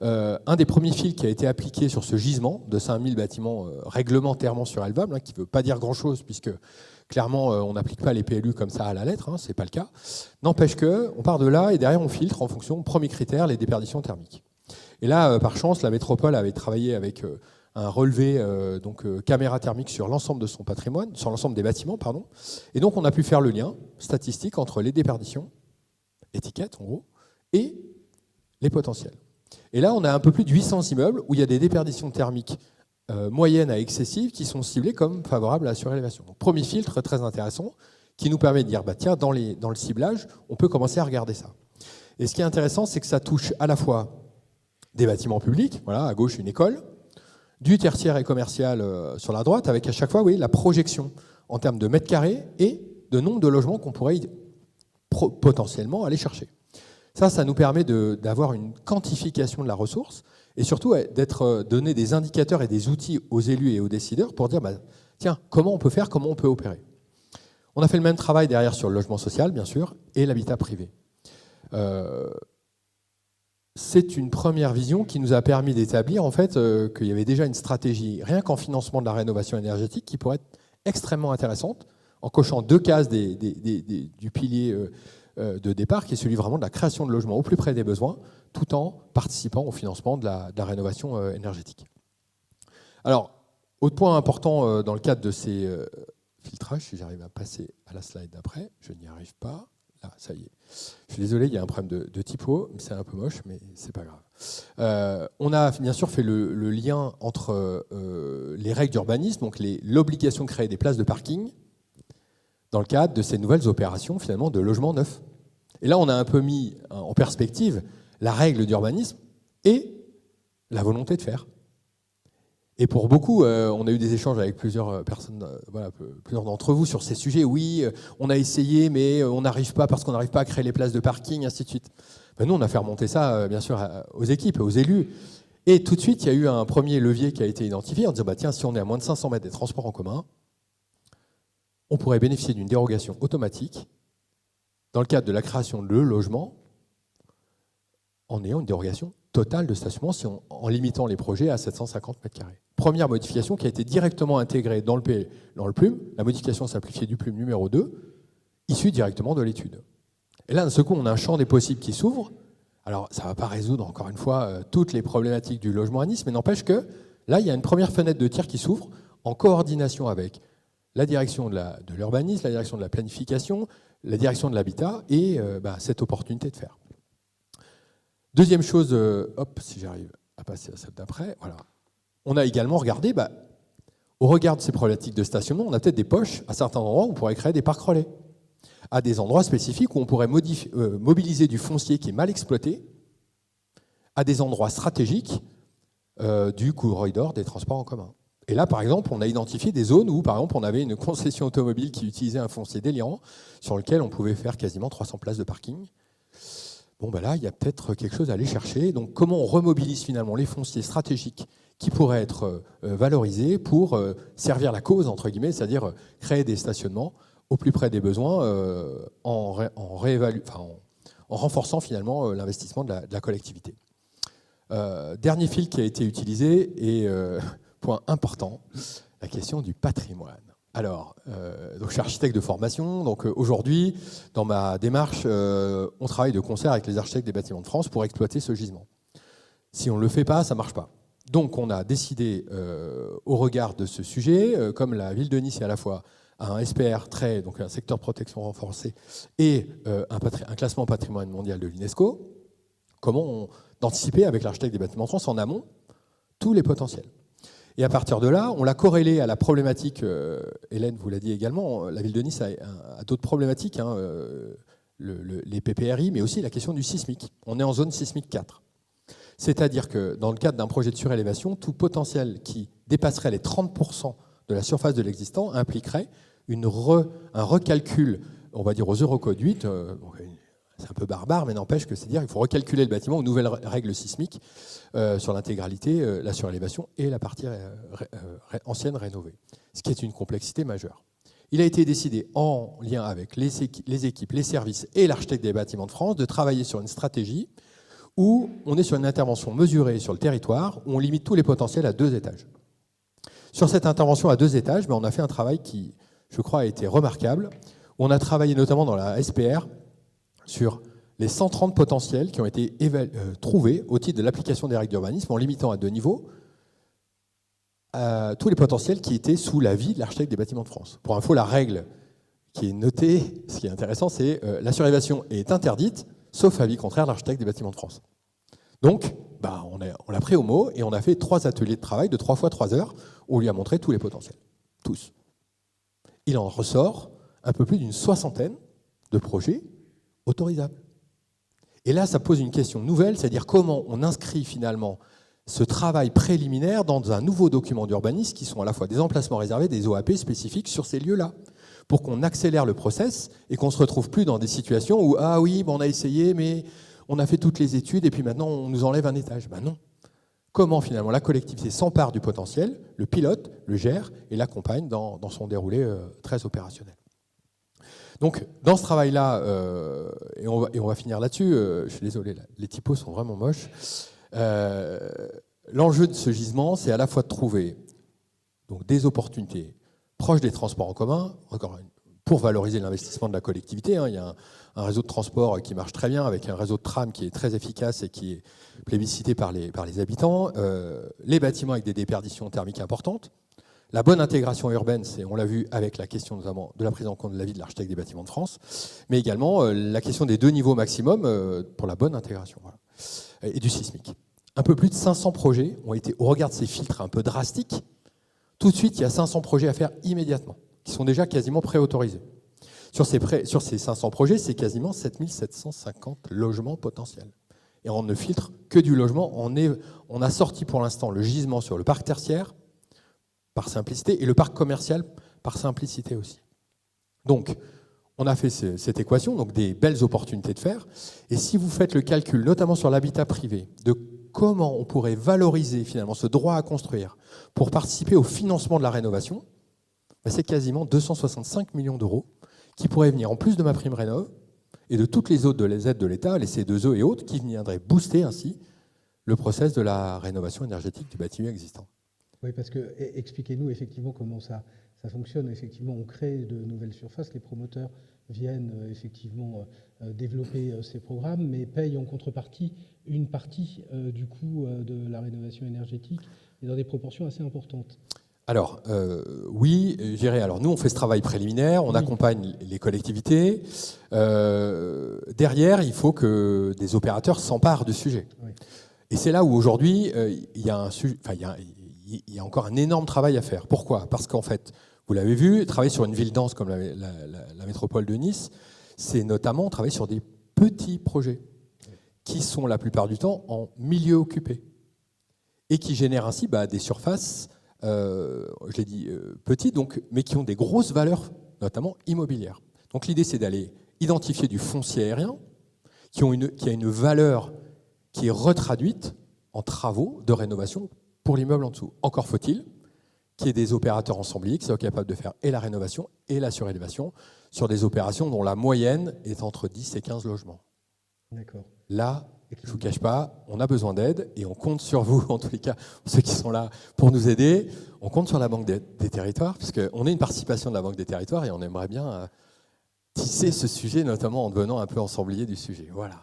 Un des premiers filtres qui a été appliqué sur ce gisement de 5000 bâtiments réglementairement surélevables, qui ne veut pas dire grand-chose puisque clairement on n'applique pas les PLU comme ça à la lettre, ce n'est pas le cas. N'empêche qu'on part de là et derrière on filtre en fonction, premier critère, les déperditions thermiques. Et là, par chance, la métropole avait travaillé avec un relevé caméra thermique sur l'ensemble de son patrimoine, sur l'ensemble des bâtiments, pardon. Et donc on a pu faire le lien statistique entre les déperditions, étiquettes en gros, et les potentiels. Et là, on a un peu plus de 800 immeubles où il y a des déperditions thermiques moyennes à excessives qui sont ciblées comme favorables à la surélévation. Donc, premier filtre très intéressant qui nous permet de dire, tiens, dans le ciblage, on peut commencer à regarder ça. Et ce qui est intéressant, c'est que ça touche à la fois des bâtiments publics, voilà, à gauche une école, du tertiaire et commercial sur la droite, avec à chaque fois la projection en termes de mètres carrés et de nombre de logements qu'on pourrait potentiellement aller chercher. Ça nous permet d'avoir une quantification de la ressource et surtout d'être donné des indicateurs et des outils aux élus et aux décideurs pour dire, tiens, comment on peut faire, comment on peut opérer. On a fait le même travail derrière sur le logement social, bien sûr, et l'habitat privé. C'est une première vision qui nous a permis d'établir en fait qu'il y avait déjà une stratégie, rien qu'en financement de la rénovation énergétique, qui pourrait être extrêmement intéressante, en cochant 2 cases du pilier de départ, qui est celui vraiment de la création de logements au plus près des besoins, tout en participant au financement de la rénovation énergétique. Alors, autre point important dans le cadre de ces filtrages, si j'arrive à passer à la slide d'après, je n'y arrive pas. Là, ça y est. Je suis désolé, il y a un problème de typo, c'est un peu moche, mais c'est pas grave. On a bien sûr fait le lien entre les règles d'urbanisme, donc l'obligation de créer des places de parking, dans le cadre de ces nouvelles opérations finalement de logement neuf. Et là, on a un peu mis en perspective la règle d'urbanisme et la volonté de faire. Et pour beaucoup, on a eu des échanges avec plusieurs personnes, plusieurs d'entre vous sur ces sujets. Oui, on a essayé, mais on n'arrive pas parce qu'on n'arrive pas à créer les places de parking, ainsi de suite. Nous, on a fait remonter ça, bien sûr, aux équipes, aux élus. Et tout de suite, il y a eu un premier levier qui a été identifié en disant, tiens, si on est à moins de 500 mètres des transports en commun, on pourrait bénéficier d'une dérogation automatique dans le cadre de la création de logements en ayant une dérogation totale de stationnement en limitant les projets à 750 mètres carrés. Première modification qui a été directement intégrée dans le PLUM, la modification simplifiée du PLUM numéro 2, issue directement de l'étude. Et là, d'un seul coup, on a un champ des possibles qui s'ouvre. Alors, ça ne va pas résoudre, encore une fois, toutes les problématiques du logement à Nice, mais n'empêche que là, il y a une première fenêtre de tir qui s'ouvre en coordination avec la direction de l'urbanisme, la direction de la planification, la direction de l'habitat et cette opportunité de faire. Deuxième chose, si j'arrive à passer à celle d'après, voilà. On a également regardé, Au regard de ces problématiques de stationnement, on a peut-être des poches à certains endroits où on pourrait créer des parcs relais, à des endroits spécifiques où on pourrait mobiliser du foncier qui est mal exploité, à des endroits stratégiques du corridor des transports en commun. Et là, par exemple, on a identifié des zones où, par exemple, on avait une concession automobile qui utilisait un foncier délirant, sur lequel on pouvait faire quasiment 300 places de parking. Bon, ben là, il y a peut-être quelque chose à aller chercher. Donc, comment on remobilise finalement les fonciers stratégiques qui pourraient être valorisés pour servir la cause, entre guillemets, c'est-à-dire créer des stationnements au plus près des besoins en renforçant finalement l'investissement de la collectivité. Dernier fil qui a été utilisé et point important, la question du patrimoine. Alors, donc je suis architecte de formation, donc aujourd'hui, dans ma démarche, on travaille de concert avec les architectes des bâtiments de France pour exploiter ce gisement. Si on ne le fait pas, ça ne marche pas. Donc on a décidé, au regard de ce sujet, comme la ville de Nice est à la fois un SPR trait, donc un secteur de protection renforcé, et un classement patrimoine mondial de l'UNESCO, comment d'anticiper avec l'architecte des bâtiments de France en amont tous les potentiels. Et à partir de là, on l'a corrélé à la problématique, Hélène vous l'a dit également, la ville de Nice a d'autres problématiques, hein, les PPRI, mais aussi la question du sismique. On est en zone sismique 4. C'est-à-dire que dans le cadre d'un projet de surélévation, tout potentiel qui dépasserait les 30% de la surface de l'existant impliquerait un recalcul, on va dire aux Eurocode 8, c'est un peu barbare, mais n'empêche que c'est dire qu'il faut recalculer le bâtiment aux nouvelles règles sismiques sur l'intégralité, la surélévation et la partie ancienne rénovée, ce qui est une complexité majeure. Il a été décidé, en lien avec les équipes, les services et l'architecte des bâtiments de France, de travailler sur une stratégie où on est sur une intervention mesurée sur le territoire, où on limite tous les potentiels à 2 étages. Sur cette intervention à 2 étages, on a fait un travail qui, je crois, a été remarquable. On a travaillé notamment dans la SPR sur les 130 potentiels qui ont été trouvés au titre de l'application des règles d'urbanisme en limitant à 2 niveaux tous les potentiels qui étaient sous l'avis de l'architecte des bâtiments de France. Pour info, la règle qui est notée, ce qui est intéressant, c'est la surélévation est interdite, sauf avis contraire de l'architecte des bâtiments de France. Donc, on l'a pris au mot et on a fait 3 ateliers de travail de 3 fois 3 heures où on lui a montré tous les potentiels. Tous. Il en ressort un peu plus d'une 60aine de projets autorisables. Et là, ça pose une question nouvelle, c'est-à-dire comment on inscrit finalement ce travail préliminaire dans un nouveau document d'urbanisme qui sont à la fois des emplacements réservés, des OAP spécifiques sur ces lieux-là, pour qu'on accélère le process et qu'on ne se retrouve plus dans des situations où « Ah oui, on a essayé, mais on a fait toutes les études et puis maintenant on nous enlève un étage ». Ben non. Comment finalement la collectivité s'empare du potentiel, le pilote, le gère et l'accompagne dans son déroulé très opérationnel. Donc, dans ce travail-là, et on va finir là-dessus, je suis désolé, les typos sont vraiment moches. L'enjeu de ce gisement, c'est à la fois de trouver donc, des opportunités proches des transports en commun, pour valoriser l'investissement de la collectivité. Il y a un réseau de transport qui marche très bien, avec un réseau de tram qui est très efficace et qui est plébiscité par les habitants, les bâtiments avec des déperditions thermiques importantes. La bonne intégration urbaine, on l'a vu avec la question notamment de la prise en compte de l'avis de l'architecte des bâtiments de France, mais également la question des 2 niveaux maximum pour la bonne intégration, voilà, et du sismique. Un peu plus de 500 projets ont été, au regard de ces filtres un peu drastiques, tout de suite il y a 500 projets à faire immédiatement, qui sont déjà quasiment préautorisés. Sur ces 500 projets, c'est quasiment 7750 logements potentiels. Et on ne filtre que du logement. On a sorti pour l'instant le gisement sur le parc tertiaire, par simplicité, et le parc commercial par simplicité aussi. Donc, on a fait cette équation, donc des belles opportunités de faire. Et si vous faites le calcul, notamment sur l'habitat privé, de comment on pourrait valoriser finalement ce droit à construire pour participer au financement de la rénovation, c'est quasiment 265 millions d'euros qui pourraient venir en plus de ma prime rénov et de toutes les autres aides de l'État, les C2E et autres, qui viendraient booster ainsi le process de la rénovation énergétique du bâtiment existant. Oui, parce que expliquez-nous effectivement comment ça fonctionne. Effectivement, on crée de nouvelles surfaces, les promoteurs viennent effectivement développer ces programmes, mais payent en contrepartie une partie du coût de la rénovation énergétique et dans des proportions assez importantes. Alors, oui, j'irai. Alors, nous, on fait ce travail préliminaire, on accompagne les collectivités. Derrière, il faut que des opérateurs s'emparent du sujet. Oui. Et c'est là où, aujourd'hui, il y il y a encore un énorme travail à faire. Pourquoi ? Parce qu'en fait, vous l'avez vu, travailler sur une ville dense comme la métropole de Nice, c'est notamment travailler sur des petits projets qui sont la plupart du temps en milieu occupé et qui génèrent ainsi des surfaces, je l'ai dit, petites, donc, mais qui ont des grosses valeurs, notamment immobilières. Donc l'idée, c'est d'aller identifier du foncier aérien qui a une valeur qui est retraduite en travaux de rénovation pour l'immeuble en dessous. Encore faut-il qu'il y ait des opérateurs ensembliers qui soient capables de faire et la rénovation et la surélévation sur des opérations dont la moyenne est entre 10 et 15 logements. D'accord. Là, je ne vous cache pas, on a besoin d'aide et on compte sur vous, en tous les cas, ceux qui sont là pour nous aider. On compte sur la Banque des Territoires, puisqu'on est une participation de la Banque des Territoires et on aimerait bien tisser ce sujet, notamment en devenant un peu ensemblier du sujet. Voilà.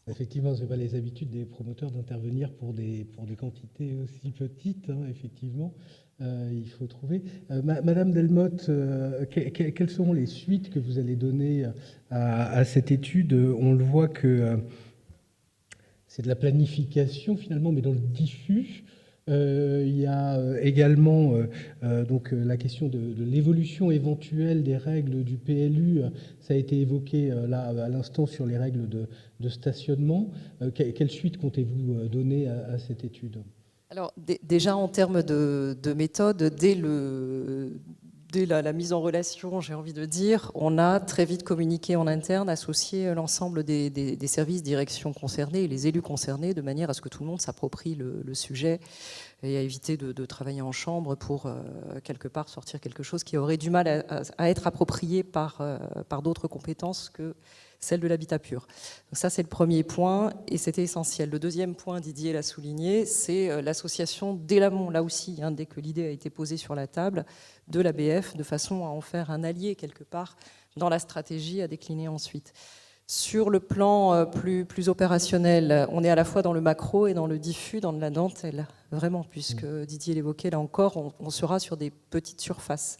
Effectivement, ce n'est pas les habitudes des promoteurs d'intervenir pour des quantités aussi petites, hein, effectivement. Il faut trouver. Madame Delmotte, quelles seront les suites que vous allez donner à cette étude ? On le voit que c'est de la planification finalement, mais dans le diffus. Il y a également donc, la question de l'évolution éventuelle des règles du PLU. Ça a été évoqué là à l'instant sur les règles de stationnement. Quelle suite comptez-vous donner à cette étude ? Alors déjà en termes de méthode, dès la mise en relation, j'ai envie de dire, on a très vite communiqué en interne, associé l'ensemble des services direction concernés et les élus concernés, de manière à ce que tout le monde s'approprie le sujet et à éviter de travailler en chambre pour quelque part sortir quelque chose qui aurait du mal à être approprié par d'autres compétences que celle de l'habitat pur. Donc ça, c'est le premier point, et c'était essentiel. Le deuxième point, Didier l'a souligné, c'est l'association dès l'amont, là aussi, hein, dès que l'idée a été posée sur la table, de l'ABF, de façon à en faire un allié, quelque part, dans la stratégie à décliner ensuite. Sur le plan plus opérationnel, on est à la fois dans le macro et dans le diffus, dans de la dentelle, vraiment, puisque Didier l'évoquait, là encore, on sera sur des petites surfaces.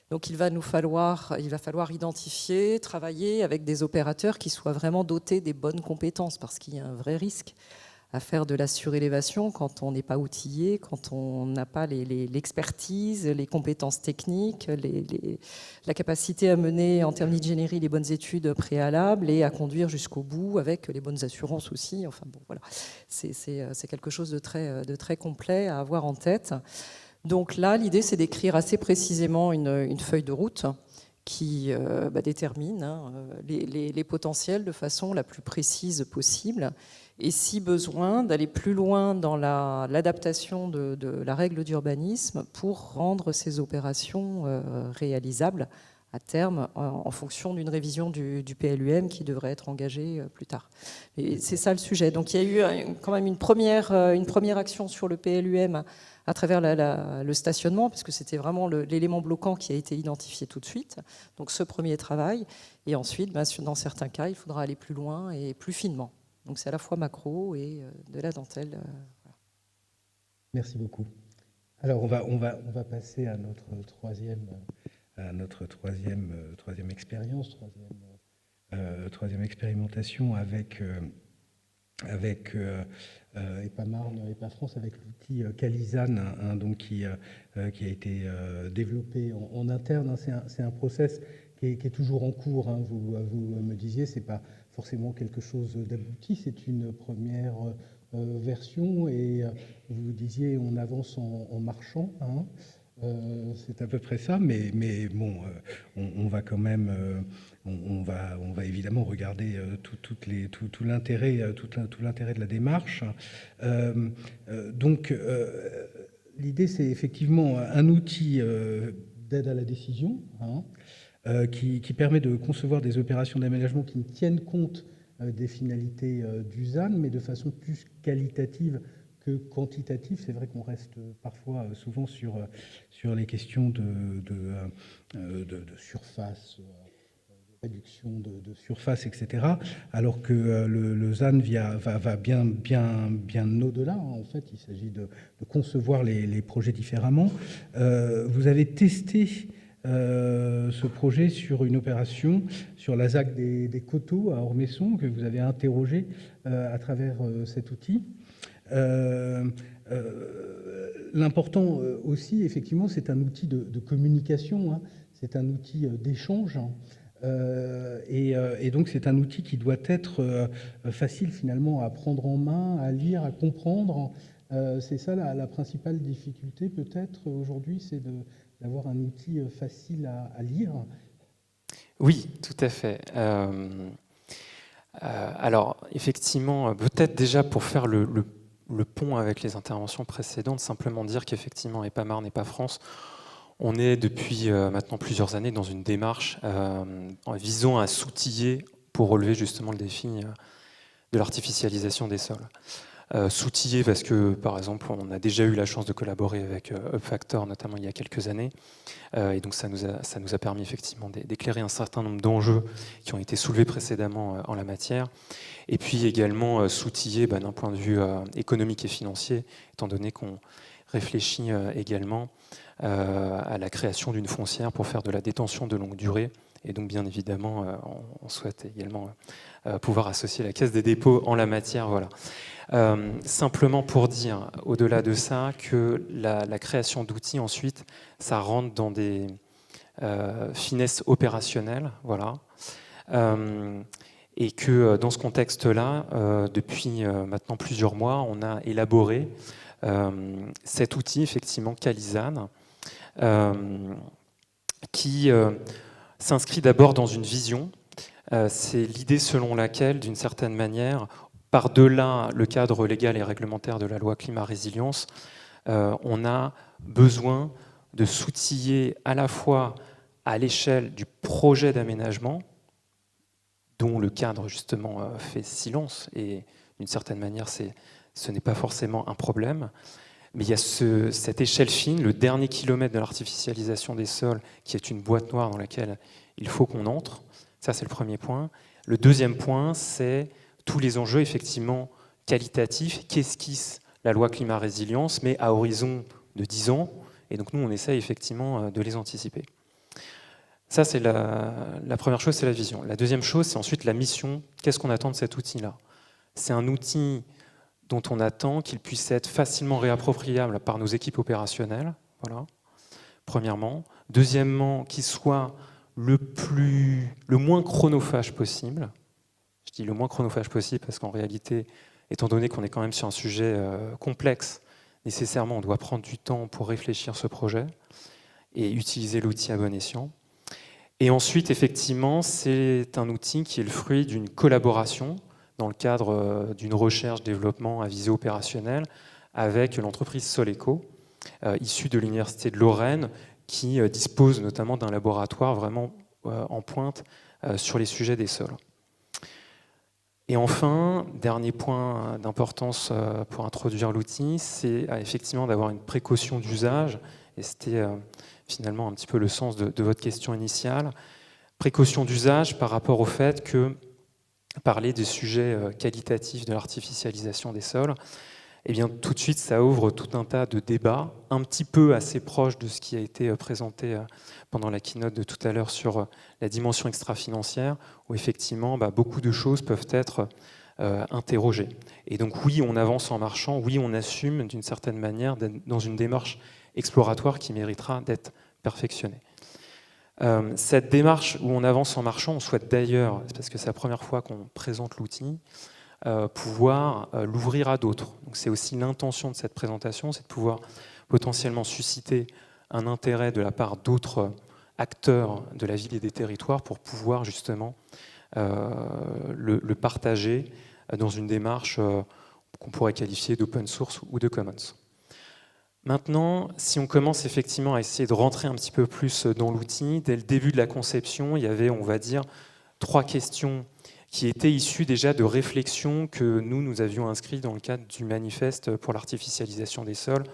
Donc il va falloir identifier, travailler avec des opérateurs qui soient vraiment dotés des bonnes compétences, parce qu'il y a un vrai risque à faire de la surélévation quand on n'est pas outillé, quand on n'a pas l'expertise, les compétences techniques, la capacité à mener en termes d'ingénierie les bonnes études préalables et à conduire jusqu'au bout avec les bonnes assurances aussi. Enfin bon, voilà, c'est quelque chose de très complet à avoir en tête. Donc là, l'idée, c'est d'écrire assez précisément une feuille de route qui détermine les potentiels de façon la plus précise possible, et si besoin, d'aller plus loin dans l'adaptation de la règle d'urbanisme pour rendre ces opérations réalisables à terme en fonction d'une révision du PLUM qui devrait être engagée plus tard. Et c'est ça le sujet. Donc il y a eu quand même une première action sur le PLUM à travers le stationnement, parce que c'était vraiment l'élément bloquant qui a été identifié tout de suite. Donc ce premier travail. Et ensuite, dans certains cas, il faudra aller plus loin et plus finement. Donc c'est à la fois macro et de la dentelle. Voilà. Merci beaucoup. Alors on va passer à notre troisième expérience, troisième expérimentation avec EPA Marne, EPA France, avec l'outil Calizan, donc qui a été développé en interne. C'est un process qui est toujours en cours. Hein. Vous me disiez, c'est pas forcément quelque chose d'abouti, c'est une première version, et vous disiez on avance en marchant. Hein. C'est à peu près ça, mais bon, on va quand même, on va évidemment regarder tout l'intérêt de la démarche. Donc, l'idée, c'est effectivement un outil d'aide à la décision, hein, qui permet de concevoir des opérations d'aménagement qui tiennent compte des finalités du ZAN, mais de façon plus qualitative que quantitative. C'est vrai qu'on reste parfois souvent sur les questions de surface, de réduction de surface, etc. Alors que le ZAN va bien au-delà. En fait, il s'agit de concevoir les projets différemment. Vous avez testé ce projet sur une opération sur la ZAC des Coteaux à Ormesson, que vous avez interrogé à travers cet outil. L'important aussi, effectivement, c'est un outil de communication, hein, c'est un outil d'échange. Et donc, c'est un outil qui doit être facile, finalement, à prendre en main, à lire, à comprendre. C'est ça la principale difficulté, peut-être, aujourd'hui, c'est d'avoir un outil facile à lire. Oui, tout à fait. Alors, effectivement, peut-être déjà pour faire le pont avec les interventions précédentes, simplement dire qu'effectivement, EPAMAR n'est pas France. On est depuis maintenant plusieurs années dans une démarche visant à s'outiller pour relever justement le défi de l'artificialisation des sols. S'outiller parce que, par exemple, on a déjà eu la chance de collaborer avec UpFactor, notamment il y a quelques années, et donc ça nous a permis effectivement d'éclairer un certain nombre d'enjeux qui ont été soulevés précédemment en la matière, et puis également s'outiller d'un point de vue économique et financier, étant donné qu'on réfléchit également à la création d'une foncière pour faire de la détention de longue durée. Et donc, bien évidemment, on souhaite également pouvoir associer la Caisse des dépôts en la matière. Voilà. Simplement pour dire, au-delà de ça, que la création d'outils, ensuite, ça rentre dans des finesses opérationnelles. Voilà. Et que dans ce contexte-là, depuis maintenant plusieurs mois, on a élaboré cet outil, effectivement, Calizane, qui s'inscrit d'abord dans une vision. C'est l'idée selon laquelle, d'une certaine manière, par-delà le cadre légal et réglementaire de la loi climat-résilience, on a besoin de s'outiller à la fois à l'échelle du projet d'aménagement, dont le cadre justement fait silence, et d'une certaine manière ce n'est pas forcément un problème, mais il y a cette échelle fine, le dernier kilomètre de l'artificialisation des sols, qui est une boîte noire dans laquelle il faut qu'on entre. Ça, c'est le premier point. Le deuxième point, c'est tous les enjeux effectivement qualitatifs qu'esquisse la loi climat-résilience, mais à horizon de 10 ans. Et donc nous, on essaye effectivement de les anticiper. Ça, c'est la première chose, c'est la vision. La deuxième chose, c'est ensuite la mission. Qu'est-ce qu'on attend de cet outil-là? C'est un outil dont on attend qu'il puisse être facilement réappropriable par nos équipes opérationnelles, voilà, premièrement. Deuxièmement, qu'il soit le moins chronophage possible. Je dis le moins chronophage possible parce qu'en réalité, étant donné qu'on est quand même sur un sujet complexe, nécessairement, on doit prendre du temps pour réfléchir ce projet et utiliser l'outil à bon escient. Et ensuite, effectivement, c'est un outil qui est le fruit d'une collaboration dans le cadre d'une recherche-développement à visée opérationnelle avec l'entreprise Soleco, issue de l'Université de Lorraine, qui dispose notamment d'un laboratoire vraiment en pointe sur les sujets des sols. Et enfin, dernier point d'importance pour introduire l'outil, c'est effectivement d'avoir une précaution d'usage, et c'était finalement un petit peu le sens de votre question initiale. Précaution d'usage par rapport au fait que parler des sujets qualitatifs de l'artificialisation des sols, eh bien, tout de suite, ça ouvre tout un tas de débats, un petit peu assez proches de ce qui a été présenté pendant la keynote de tout à l'heure sur la dimension extra-financière, où effectivement, beaucoup de choses peuvent être interrogées. Et donc oui, on avance en marchant, oui, on assume d'une certaine manière dans une démarche exploratoire qui méritera d'être perfectionnée. Cette démarche où on avance en marchant, on souhaite d'ailleurs, parce que c'est la première fois qu'on présente l'outil, pouvoir l'ouvrir à d'autres. Donc c'est aussi l'intention de cette présentation, c'est de pouvoir potentiellement susciter un intérêt de la part d'autres acteurs de la ville et des territoires pour pouvoir justement le partager dans une démarche qu'on pourrait qualifier d'open source ou de commons. Maintenant, si on commence effectivement à essayer de rentrer un petit peu plus dans l'outil, dès le début de la conception, il y avait, on va dire, 3 questions qui étaient issues déjà de réflexions que nous avions inscrites dans le cadre du manifeste pour l'artificialisation des sols,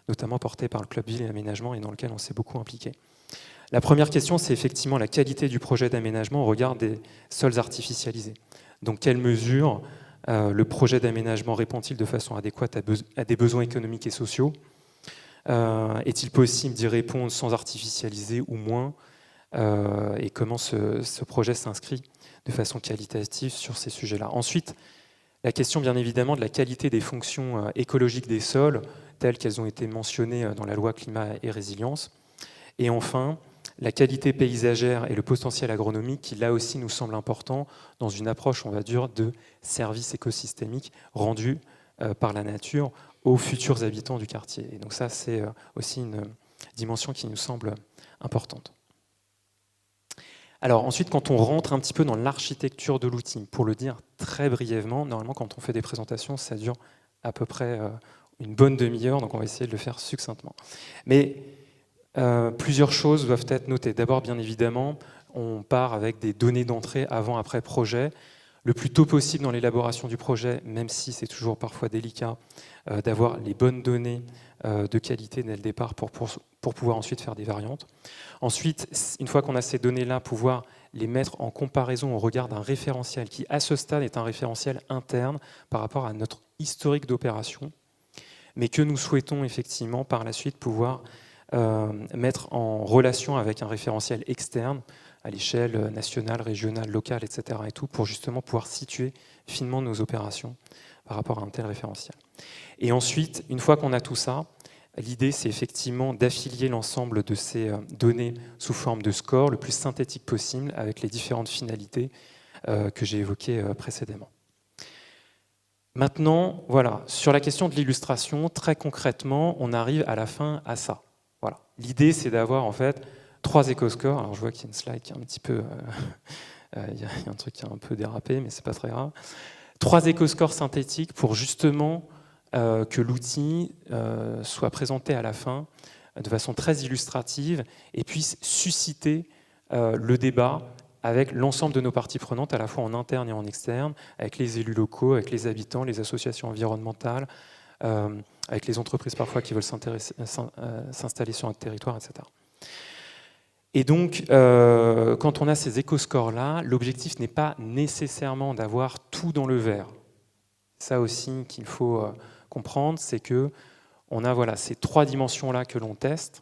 notamment porté par le Club Ville et Aménagement et dans lequel on s'est beaucoup impliqué. La première question, c'est effectivement la qualité du projet d'aménagement au regard des sols artificialisés. Dans quelle mesure le projet d'aménagement répond-il de façon adéquate à des besoins économiques et sociaux? Est-il possible d'y répondre sans artificialiser ou moins? Et comment ce projet s'inscrit de façon qualitative sur ces sujets-là? Ensuite, La question, bien évidemment, de la qualité des fonctions écologiques des sols, telles qu'elles ont été mentionnées dans la loi climat et résilience. Et enfin, la qualité paysagère et le potentiel agronomique qui, là aussi, nous semble important dans une approche, on va dire, de services écosystémiques rendus par la nature aux futurs habitants du quartier. Et donc ça, c'est aussi une dimension qui nous semble importante. Alors ensuite, quand on rentre un petit peu dans l'architecture de l'outil, pour le dire très brièvement, normalement, quand on fait des présentations, ça dure à peu près une bonne demi-heure, donc on va essayer de le faire succinctement. Mais plusieurs choses doivent être notées. D'abord, bien évidemment, on part avec des données d'entrée avant-après projet, le plus tôt possible dans l'élaboration du projet, même si c'est toujours parfois délicat, d'avoir les bonnes données de qualité dès le départ pour pouvoir ensuite faire des variantes. Ensuite, une fois qu'on a ces données-là, pouvoir les mettre en comparaison au regard d'un référentiel qui, à ce stade, est un référentiel interne par rapport à notre historique d'opération, mais que nous souhaitons effectivement par la suite pouvoir mettre en relation avec un référentiel externe à l'échelle nationale, régionale, locale, etc. et tout, pour justement pouvoir situer finement nos opérations par rapport à un tel référentiel. Et ensuite, une fois qu'on a tout ça, l'idée c'est effectivement d'affilier l'ensemble de ces données sous forme de score le plus synthétique possible avec les différentes finalités que j'ai évoquées précédemment. Maintenant, voilà, sur la question de l'illustration, très concrètement, on arrive à la fin à ça. Voilà. L'idée, c'est d'avoir en fait 3 éco-scores. Alors je vois qu'il y a une slide qui est un petit peu... il y a un truc qui a un peu dérapé, mais c'est pas très grave. 3 éco-scores synthétiques pour justement que l'outil soit présenté à la fin de façon très illustrative et puisse susciter le débat avec l'ensemble de nos parties prenantes, à la fois en interne et en externe, avec les élus locaux, avec les habitants, les associations environnementales, avec les entreprises parfois qui veulent s'installer sur un territoire, etc. Et donc, quand on a ces éco-scores-là, l'objectif n'est pas nécessairement d'avoir tout dans le vert. Ça aussi qu'il faut comprendre, c'est qu'on a voilà, ces 3 dimensions-là que l'on teste,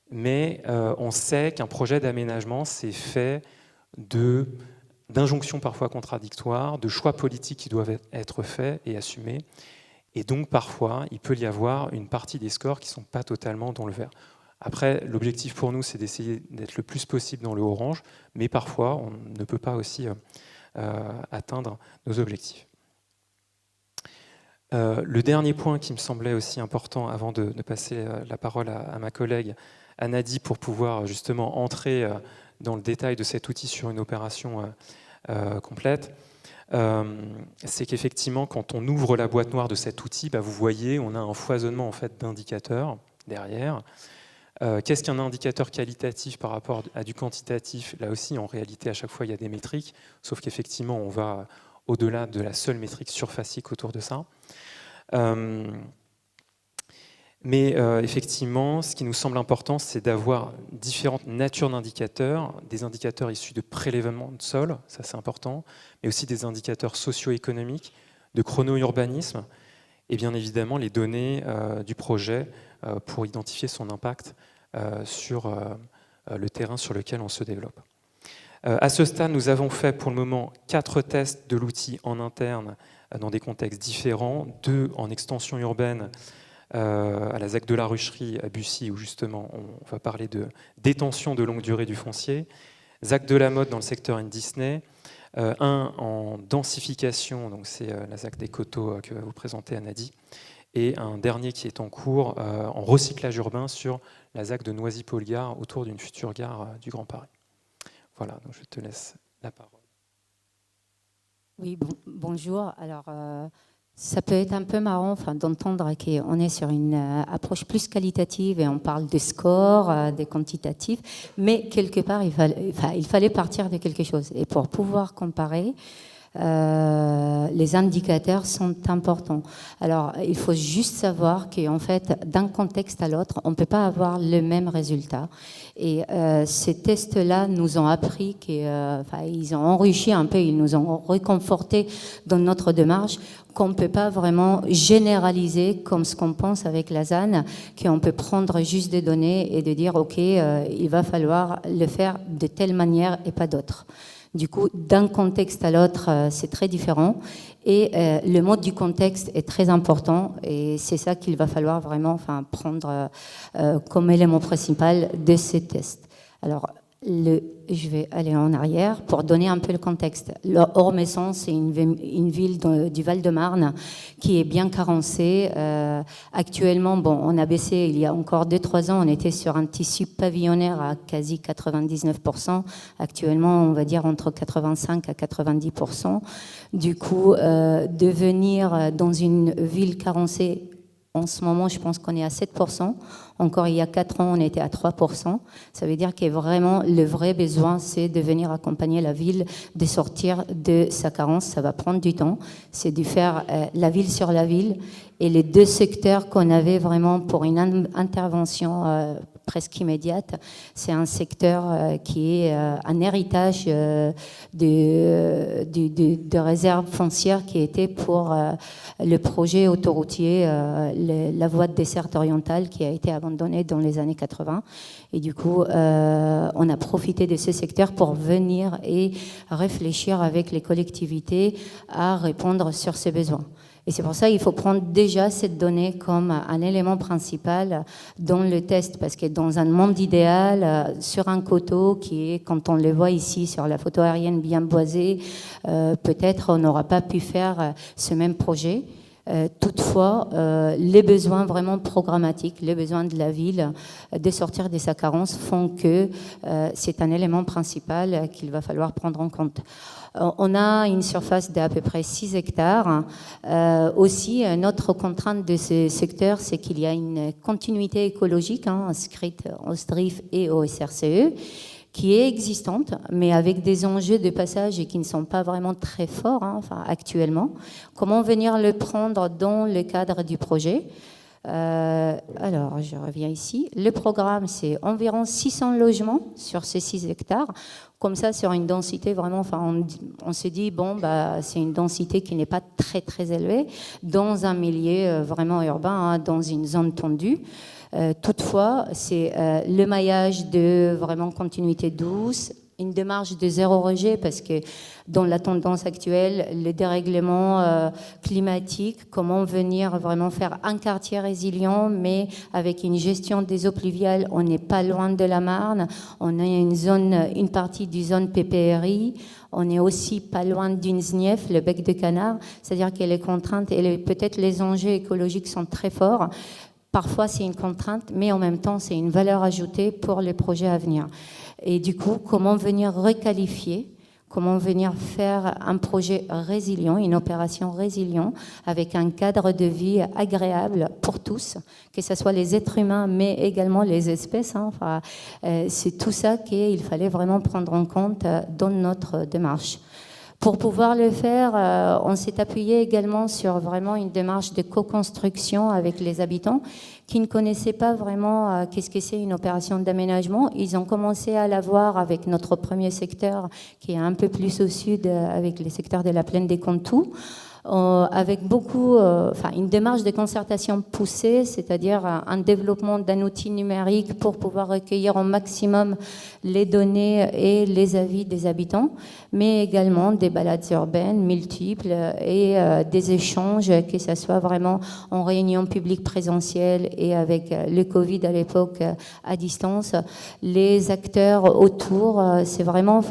mais on sait qu'un projet d'aménagement, c'est fait d'injonctions parfois contradictoires, de choix politiques qui doivent être faits et assumés. Et donc, parfois, il peut y avoir une partie des scores qui ne sont pas totalement dans le vert. Après, l'objectif pour nous, c'est d'essayer d'être le plus possible dans le orange, mais parfois, on ne peut pas aussi atteindre nos objectifs. Le dernier point qui me semblait aussi important, avant de passer la parole à ma collègue Anadi, pour pouvoir justement entrer dans le détail de cet outil sur une opération complète, c'est qu'effectivement, quand on ouvre la boîte noire de cet outil, vous voyez, on a un foisonnement en fait, d'indicateurs derrière. Qu'est-ce qu'un indicateur qualitatif par rapport à du quantitatif? Là aussi, en réalité, à chaque fois, il y a des métriques, sauf qu'effectivement, on va au-delà de la seule métrique surfacique autour de ça. Mais effectivement, ce qui nous semble important, c'est d'avoir différentes natures d'indicateurs, des indicateurs issus de prélèvements de sol, ça c'est important, mais aussi des indicateurs socio-économiques, de chrono-urbanisme, et bien évidemment les données du projet pour identifier son impact sur le terrain sur lequel on se développe. À ce stade, nous avons fait pour le moment 4 tests de l'outil en interne dans des contextes différents, 2 en extension urbaine à la ZAC de la Rucherie à Bussy, où justement on va parler de détention de longue durée du foncier, ZAC de la Motte dans le secteur Disney, un en densification, donc c'est la ZAC des Coteaux que va vous présenter Anadi, et un dernier qui est en cours en recyclage urbain sur la ZAC de Noisy-Paul-Gare autour d'une future gare du Grand Paris. Voilà, donc je te laisse la parole. Oui, bonjour. Alors, ça peut être un peu marrant d'entendre qu'on est sur une approche plus qualitative et on parle de score, des quantitatifs, mais quelque part, il fallait partir de quelque chose. Et pour pouvoir comparer, les indicateurs sont importants. Alors, il faut juste savoir qu'en fait, d'un contexte à l'autre, on ne peut pas avoir le même résultat. Et ces tests-là nous ont appris qu'ils ont enrichi un peu, ils nous ont réconforté dans notre démarche qu'on ne peut pas vraiment généraliser comme ce qu'on pense avec la ZAN, qu'on peut prendre juste des données et de dire « Ok, il va falloir le faire de telle manière et pas d'autre ». Du coup, d'un contexte à l'autre, c'est très différent. Et le mode du contexte est très important. Et c'est ça qu'il va falloir vraiment prendre comme élément principal de ces tests. Alors, je vais aller en arrière pour donner un peu le contexte. Ormesson, c'est une ville du Val-de-Marne qui est bien carencée. Actuellement, bon, on a baissé, il y a encore 2-3 ans, on était sur un tissu pavillonnaire à quasi 99%. Actuellement, on va dire entre 85 à 90%. Du coup, devenir dans une ville carencée, en ce moment, je pense qu'on est à 7%. Encore il y a 4 ans, on était à 3%. Ça veut dire que vraiment, le vrai besoin, c'est de venir accompagner la ville, de sortir de sa carence. Ça va prendre du temps. C'est de faire la ville sur la ville. Et les 2 secteurs qu'on avait vraiment pour une intervention presque immédiate, c'est un secteur qui est un héritage de réserve foncière qui était pour le projet autoroutier, la voie de desserte orientale qui a été abandonnée dans les années 80. Et du coup, on a profité de ce secteur pour venir et réfléchir avec les collectivités à répondre sur ces besoins. Et c'est pour ça qu'il faut prendre déjà cette donnée comme un élément principal dans le test, parce que dans un monde idéal, sur un coteau qui est, quand on le voit ici sur la photo aérienne bien boisée, peut-être on n'aura pas pu faire ce même projet. Toutefois, les besoins vraiment programmatiques, les besoins de la ville de sortir de sa carence font que c'est un élément principal qu'il va falloir prendre en compte. On a une surface d'à peu près 6 hectares. Aussi, une autre contrainte de ce secteur, c'est qu'il y a une continuité écologique inscrite au SDRIF et au SRCE, qui est existante, mais avec des enjeux de passage et qui ne sont pas vraiment très forts actuellement. Comment venir le prendre dans le cadre du projet ? Alors, je reviens ici. Le programme, c'est environ 600 logements sur ces 6 hectares. Comme ça, sur une densité vraiment, on se dit, bon, c'est une densité qui n'est pas très, très élevée dans un milieu vraiment urbain, dans une zone tendue. Toutefois, c'est le maillage de vraiment continuité douce, une démarche de zéro rejet, parce que dans la tendance actuelle, le dérèglement climatique, comment venir vraiment faire un quartier résilient, mais avec une gestion des eaux pluviales, on n'est pas loin de la Marne, on a une partie du zone PPRI, on n'est aussi pas loin d'une SNIEF, le bec de canard, c'est-à-dire que les contraintes et peut-être les enjeux écologiques sont très forts. Parfois, c'est une contrainte, mais en même temps, c'est une valeur ajoutée pour les projets à venir. Et du coup, comment venir requalifier, comment venir faire un projet résilient, une opération résilient, avec un cadre de vie agréable pour tous, que ce soit les êtres humains, mais également les espèces. C'est tout ça qu'il fallait vraiment prendre en compte dans notre démarche. Pour pouvoir le faire, on s'est appuyé également sur vraiment une démarche de co-construction avec les habitants qui ne connaissaient pas vraiment qu'est-ce que c'est une opération d'aménagement. Ils ont commencé à la voir avec notre premier secteur qui est un peu plus au sud, avec les secteurs de la plaine des Contous. Avec une démarche de concertation poussée, c'est-à-dire un développement d'un outil numérique pour pouvoir recueillir au maximum les données et les avis des habitants, mais également des balades urbaines multiples et des échanges, que ce soit vraiment en réunion publique présentielle et avec le Covid à l'époque à distance, les acteurs autour, c'est vraiment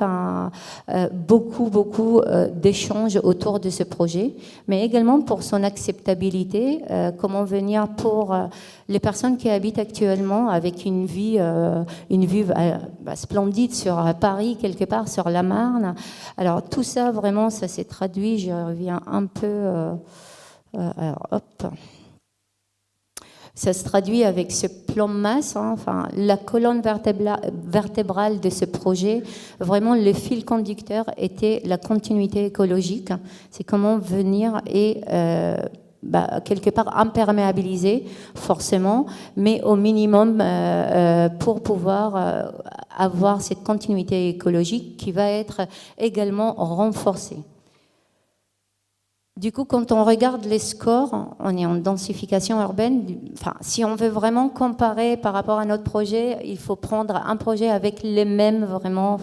beaucoup d'échanges autour de ce projet, mais également pour son acceptabilité, comment venir pour les personnes qui habitent actuellement avec une vue splendide sur Paris, quelque part sur la Marne. Alors tout ça, vraiment, ça s'est traduit, je reviens un peu... Ça se traduit avec ce plan de masse, la colonne vertébrale de ce projet. Vraiment, le fil conducteur était la continuité écologique. C'est comment venir et quelque part imperméabiliser, forcément, mais au minimum pour pouvoir avoir cette continuité écologique qui va être également renforcée. Du coup, quand on regarde les scores, on est en densification urbaine. Enfin, si on veut vraiment comparer par rapport à notre projet, il faut prendre un projet avec les mêmes vraiment,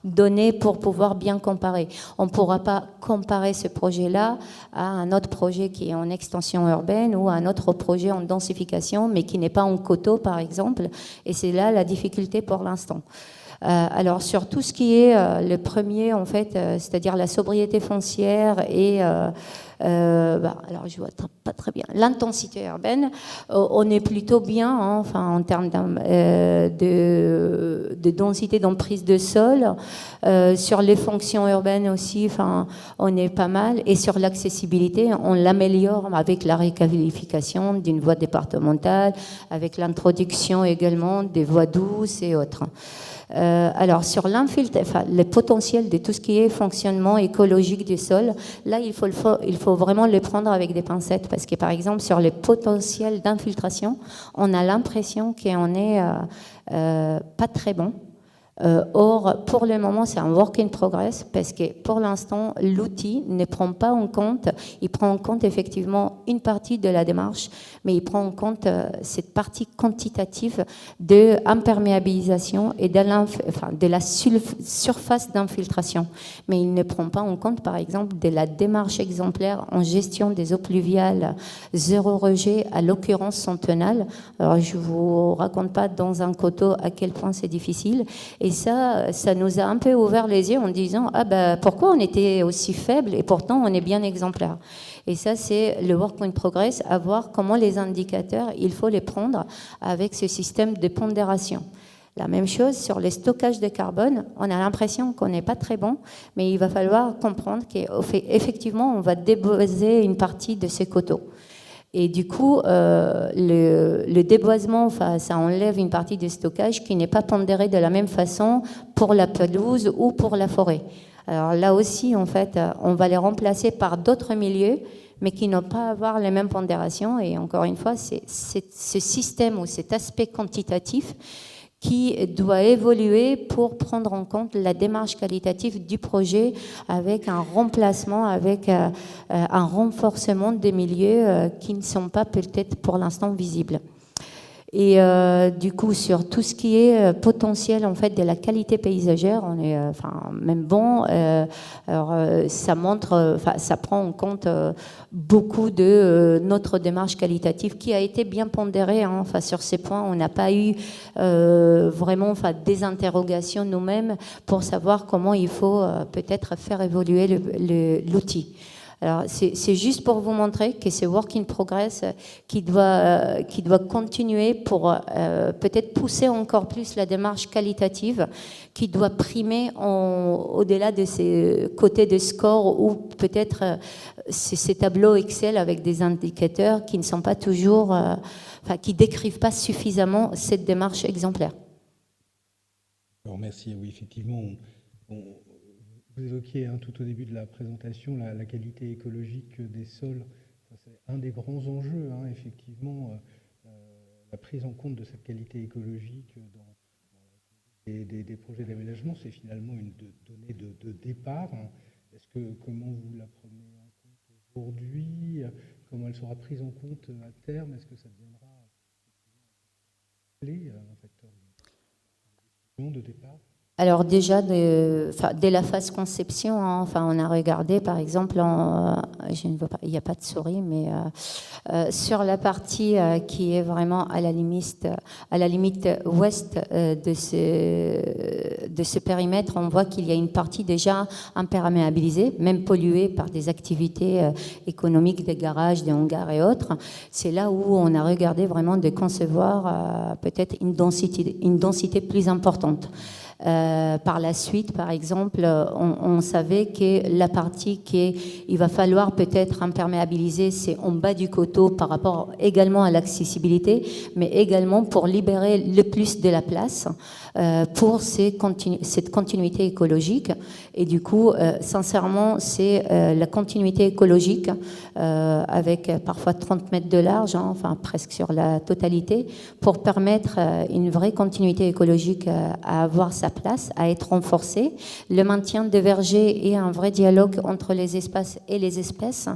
données pour pouvoir bien comparer. On ne pourra pas comparer ce projet-là à un autre projet qui est en extension urbaine ou à un autre projet en densification, mais qui n'est pas en coteau, par exemple. Et c'est là la difficulté pour l'instant. Alors sur tout ce qui est le premier en fait, c'est-à-dire la sobriété foncière et alors je vois pas très bien l'intensité urbaine, on est plutôt bien, hein, enfin en termes de densité d'emprise de sol. Sur les fonctions urbaines aussi, enfin on est pas mal, et sur l'accessibilité, on l'améliore avec la réqualification d'une voie départementale, avec l'introduction également des voies douces et autres. Alors sur le potentiel de tout ce qui est fonctionnement écologique du sol, là il faut vraiment le prendre avec des pincettes, parce que par exemple sur les potentiels d'infiltration, on a l'impression qu'on est pas très bon. Or, pour le moment, c'est un work in progress, parce que pour l'instant, l'outil ne prend pas en compte, il prend en compte effectivement une partie de la démarche, mais il prend en compte cette partie quantitative de imperméabilisation et de la surface d'infiltration. Mais il ne prend pas en compte, par exemple, de la démarche exemplaire en gestion des eaux pluviales zéro rejet, à l'occurrence centenale. Alors, je ne vous raconte pas dans un coteau à quel point c'est difficile. Et ça nous a un peu ouvert les yeux en disant « Ah ben, pourquoi on était aussi faible et pourtant on est bien exemplaire ?» Et ça, c'est le work in progress, à voir comment les indicateurs, il faut les prendre avec ce système de pondération. La même chose sur les stockages de carbone, on a l'impression qu'on n'est pas très bon, mais il va falloir comprendre qu'effectivement, on va déboiser une partie de ces coteaux. Et du coup, le déboisement, ça enlève une partie du stockage qui n'est pas pondéré de la même façon pour la pelouse ou pour la forêt. Alors là aussi, en fait, on va les remplacer par d'autres milieux, mais qui n'ont pas à avoir les mêmes pondérations. Et encore une fois, c'est ce système ou cet aspect quantitatif qui doit évoluer pour prendre en compte la démarche qualitative du projet, avec un remplacement, avec un renforcement des milieux qui ne sont pas peut-être pour l'instant visibles. Et du coup, sur tout ce qui est potentiel en fait de la qualité paysagère, on est même bon. Alors ça montre, ça prend en compte beaucoup de notre démarche qualitative qui a été bien pondérée. Hein, sur ces points, on n'a pas eu vraiment des interrogations nous-mêmes pour savoir comment il faut peut-être faire évoluer l'outil. Alors, c'est juste pour vous montrer que c'est work in progress qui doit continuer pour peut-être pousser encore plus la démarche qualitative, qui doit primer au-delà de ces côtés de score ou peut-être ces tableaux Excel avec des indicateurs qui ne sont pas toujours, qui décrivent pas suffisamment cette démarche exemplaire. Alors, merci. Oui, effectivement, vous évoquiez tout au début de la présentation la qualité écologique des sols. C'est un des grands enjeux, effectivement, la prise en compte de cette qualité écologique dans des projets d'aménagement. C'est finalement une donnée de départ. Comment vous la prenez en compte aujourd'hui? Comment elle sera prise en compte à terme? Est-ce que ça deviendra un facteur de départ? Alors déjà, dès la phase conception, on a regardé par exemple, je ne vois pas, il n'y a pas de souris, mais sur la partie qui est vraiment à la limite ouest de ce périmètre, on voit qu'il y a une partie déjà imperméabilisée, même polluée par des activités économiques, des garages, des hangars et autres. C'est là où on a regardé vraiment de concevoir peut-être une densité plus importante. Par la suite, par exemple, on savait que la partie il va falloir peut-être imperméabiliser, c'est en bas du coteau par rapport également à l'accessibilité, mais également pour libérer le plus de la place pour cette continuité écologique. Et du coup, sincèrement, c'est la continuité écologique avec parfois 30 mètres de large, presque sur la totalité, pour permettre une vraie continuité écologique à avoir sa place à être renforcée, le maintien des vergers et un vrai dialogue entre les espaces et les espèces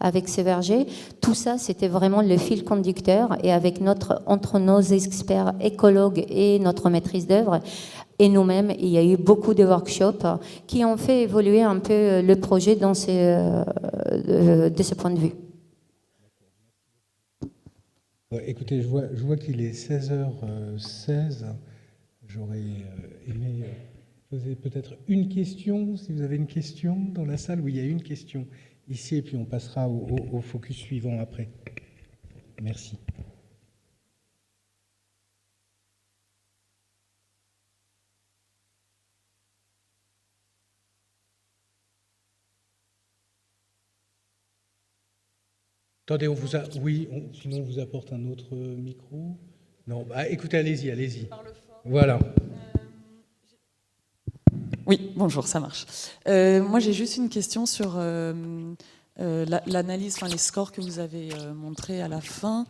avec ces vergers. Tout ça, c'était vraiment le fil conducteur, et entre nos experts écologues et notre maîtrise d'œuvre, et nous-mêmes, il y a eu beaucoup de workshops qui ont fait évoluer un peu le projet de ce point de vue. Écoutez, je vois qu'il est 16h16. J'aurais aimé poser peut-être une question, si vous avez une question dans la salle. Oui, il y a une question ici, et puis on passera au focus suivant après. Merci. Attendez, sinon on vous apporte un autre micro. Non, écoutez, allez-y. Voilà. Oui, bonjour, ça marche. Moi, j'ai juste une question sur l'analyse, les scores que vous avez montrés à la fin.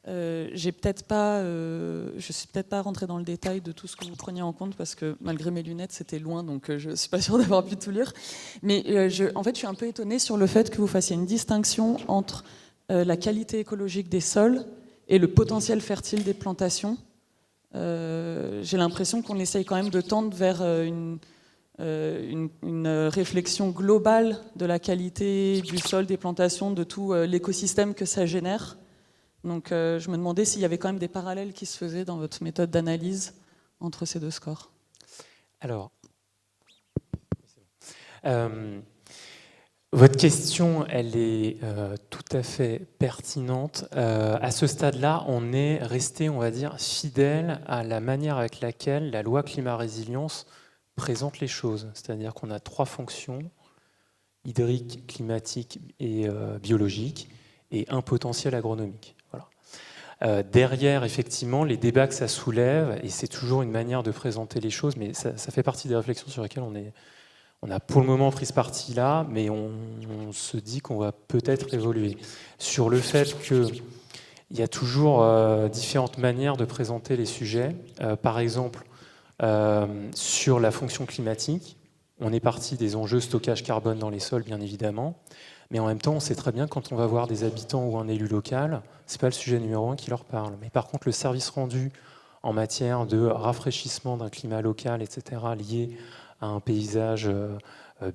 Je suis peut-être pas rentrée dans le détail de tout ce que vous preniez en compte, parce que malgré mes lunettes, c'était loin, donc je suis pas sûre d'avoir pu tout lire. Mais en fait, je suis un peu étonnée sur le fait que vous fassiez une distinction entre la qualité écologique des sols et le potentiel fertile des plantations. J'ai l'impression qu'on essaye quand même de tendre vers une réflexion globale de la qualité du sol, des plantations, de tout l'écosystème que ça génère. Donc je me demandais s'il y avait quand même des parallèles qui se faisaient dans votre méthode d'analyse entre ces deux scores. Alors, votre question, elle est tout à fait pertinente. À ce stade-là, on est resté, on va dire, fidèle à la manière avec laquelle la loi climat-résilience présente les choses. C'est-à-dire qu'on a 3 fonctions, hydrique, climatique et biologique, et un potentiel agronomique. Voilà. Derrière, effectivement, les débats que ça soulève, et c'est toujours une manière de présenter les choses, mais ça fait partie des réflexions sur lesquelles on a pour le moment pris ce parti-là, mais on se dit qu'on va peut-être évoluer. Sur le fait qu'il y a toujours différentes manières de présenter les sujets. Par exemple, sur la fonction climatique, on est parti des enjeux stockage carbone dans les sols, bien évidemment, mais en même temps, on sait très bien que quand on va voir des habitants ou un élu local, c'est pas le sujet numéro 1 qui leur parle. Mais par contre, le service rendu en matière de rafraîchissement d'un climat local, etc., lié à un paysage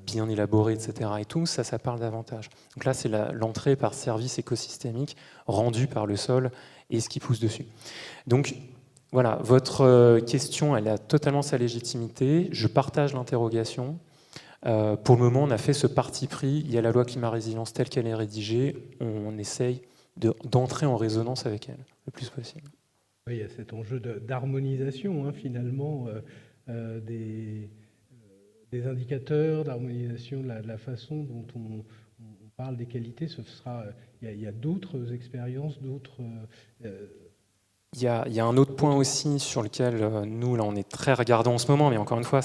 bien élaboré, etc., et tout, ça parle davantage. Donc là, c'est l'entrée par service écosystémique rendu par le sol et ce qui pousse dessus. Donc, voilà, votre question, elle a totalement sa légitimité. Je partage l'interrogation. Pour le moment, on a fait ce parti pris. Il y a la loi climat-résilience telle qu'elle est rédigée. On essaye d'entrer en résonance avec elle le plus possible. Oui, il y a cet enjeu d'harmonisation, finalement, des indicateurs, d'harmonisation de la façon dont on parle des qualités. Il y a d'autres expériences, d'autres... Il y a un autre point aussi sur lequel nous, là, on est très regardants en ce moment, mais encore une fois,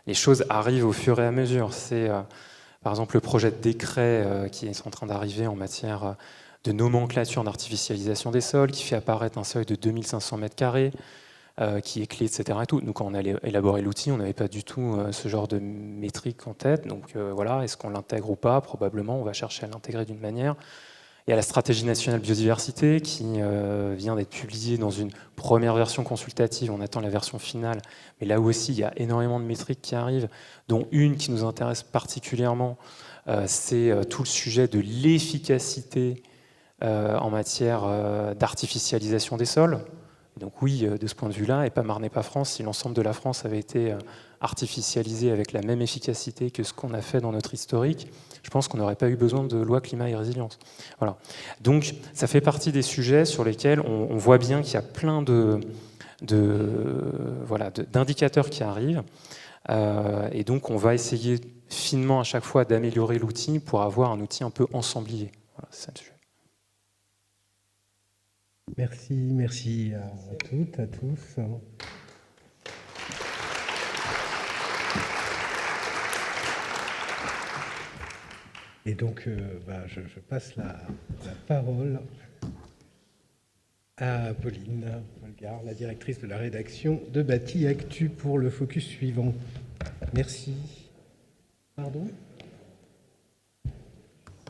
les choses arrivent au fur et à mesure. C'est par exemple le projet de décret qui est en train d'arriver en matière de nomenclature d'artificialisation des sols, qui fait apparaître un seuil de 2500 m², qui est clé, etc. Et tout. Nous, quand on allait élaborer l'outil, on n'avait pas du tout ce genre de métrique en tête. Donc voilà, est-ce qu'on l'intègre ou pas? Probablement, on va chercher à l'intégrer d'une manière. Il y a la stratégie nationale biodiversité qui vient d'être publiée dans une première version consultative. On attend la version finale. Mais là aussi, il y a énormément de métriques qui arrivent, dont une qui nous intéresse particulièrement, c'est tout le sujet de l'efficacité en matière d'artificialisation des sols. Donc oui, de ce point de vue-là, et pas Marne et pas France, si l'ensemble de la France avait été artificialisé avec la même efficacité que ce qu'on a fait dans notre historique, je pense qu'on n'aurait pas eu besoin de loi climat et résilience. Voilà. Donc ça fait partie des sujets sur lesquels on voit bien qu'il y a plein d'indicateurs qui arrivent. Et donc on va essayer finement à chaque fois d'améliorer l'outil pour avoir un outil un peu ensemblier. Voilà, c'est ça le sujet. Merci à toutes, à tous. Et donc, je passe la parole à Pauline Volgard, la directrice de la rédaction de Bâti Actu, pour le focus suivant. Merci. Pardon ?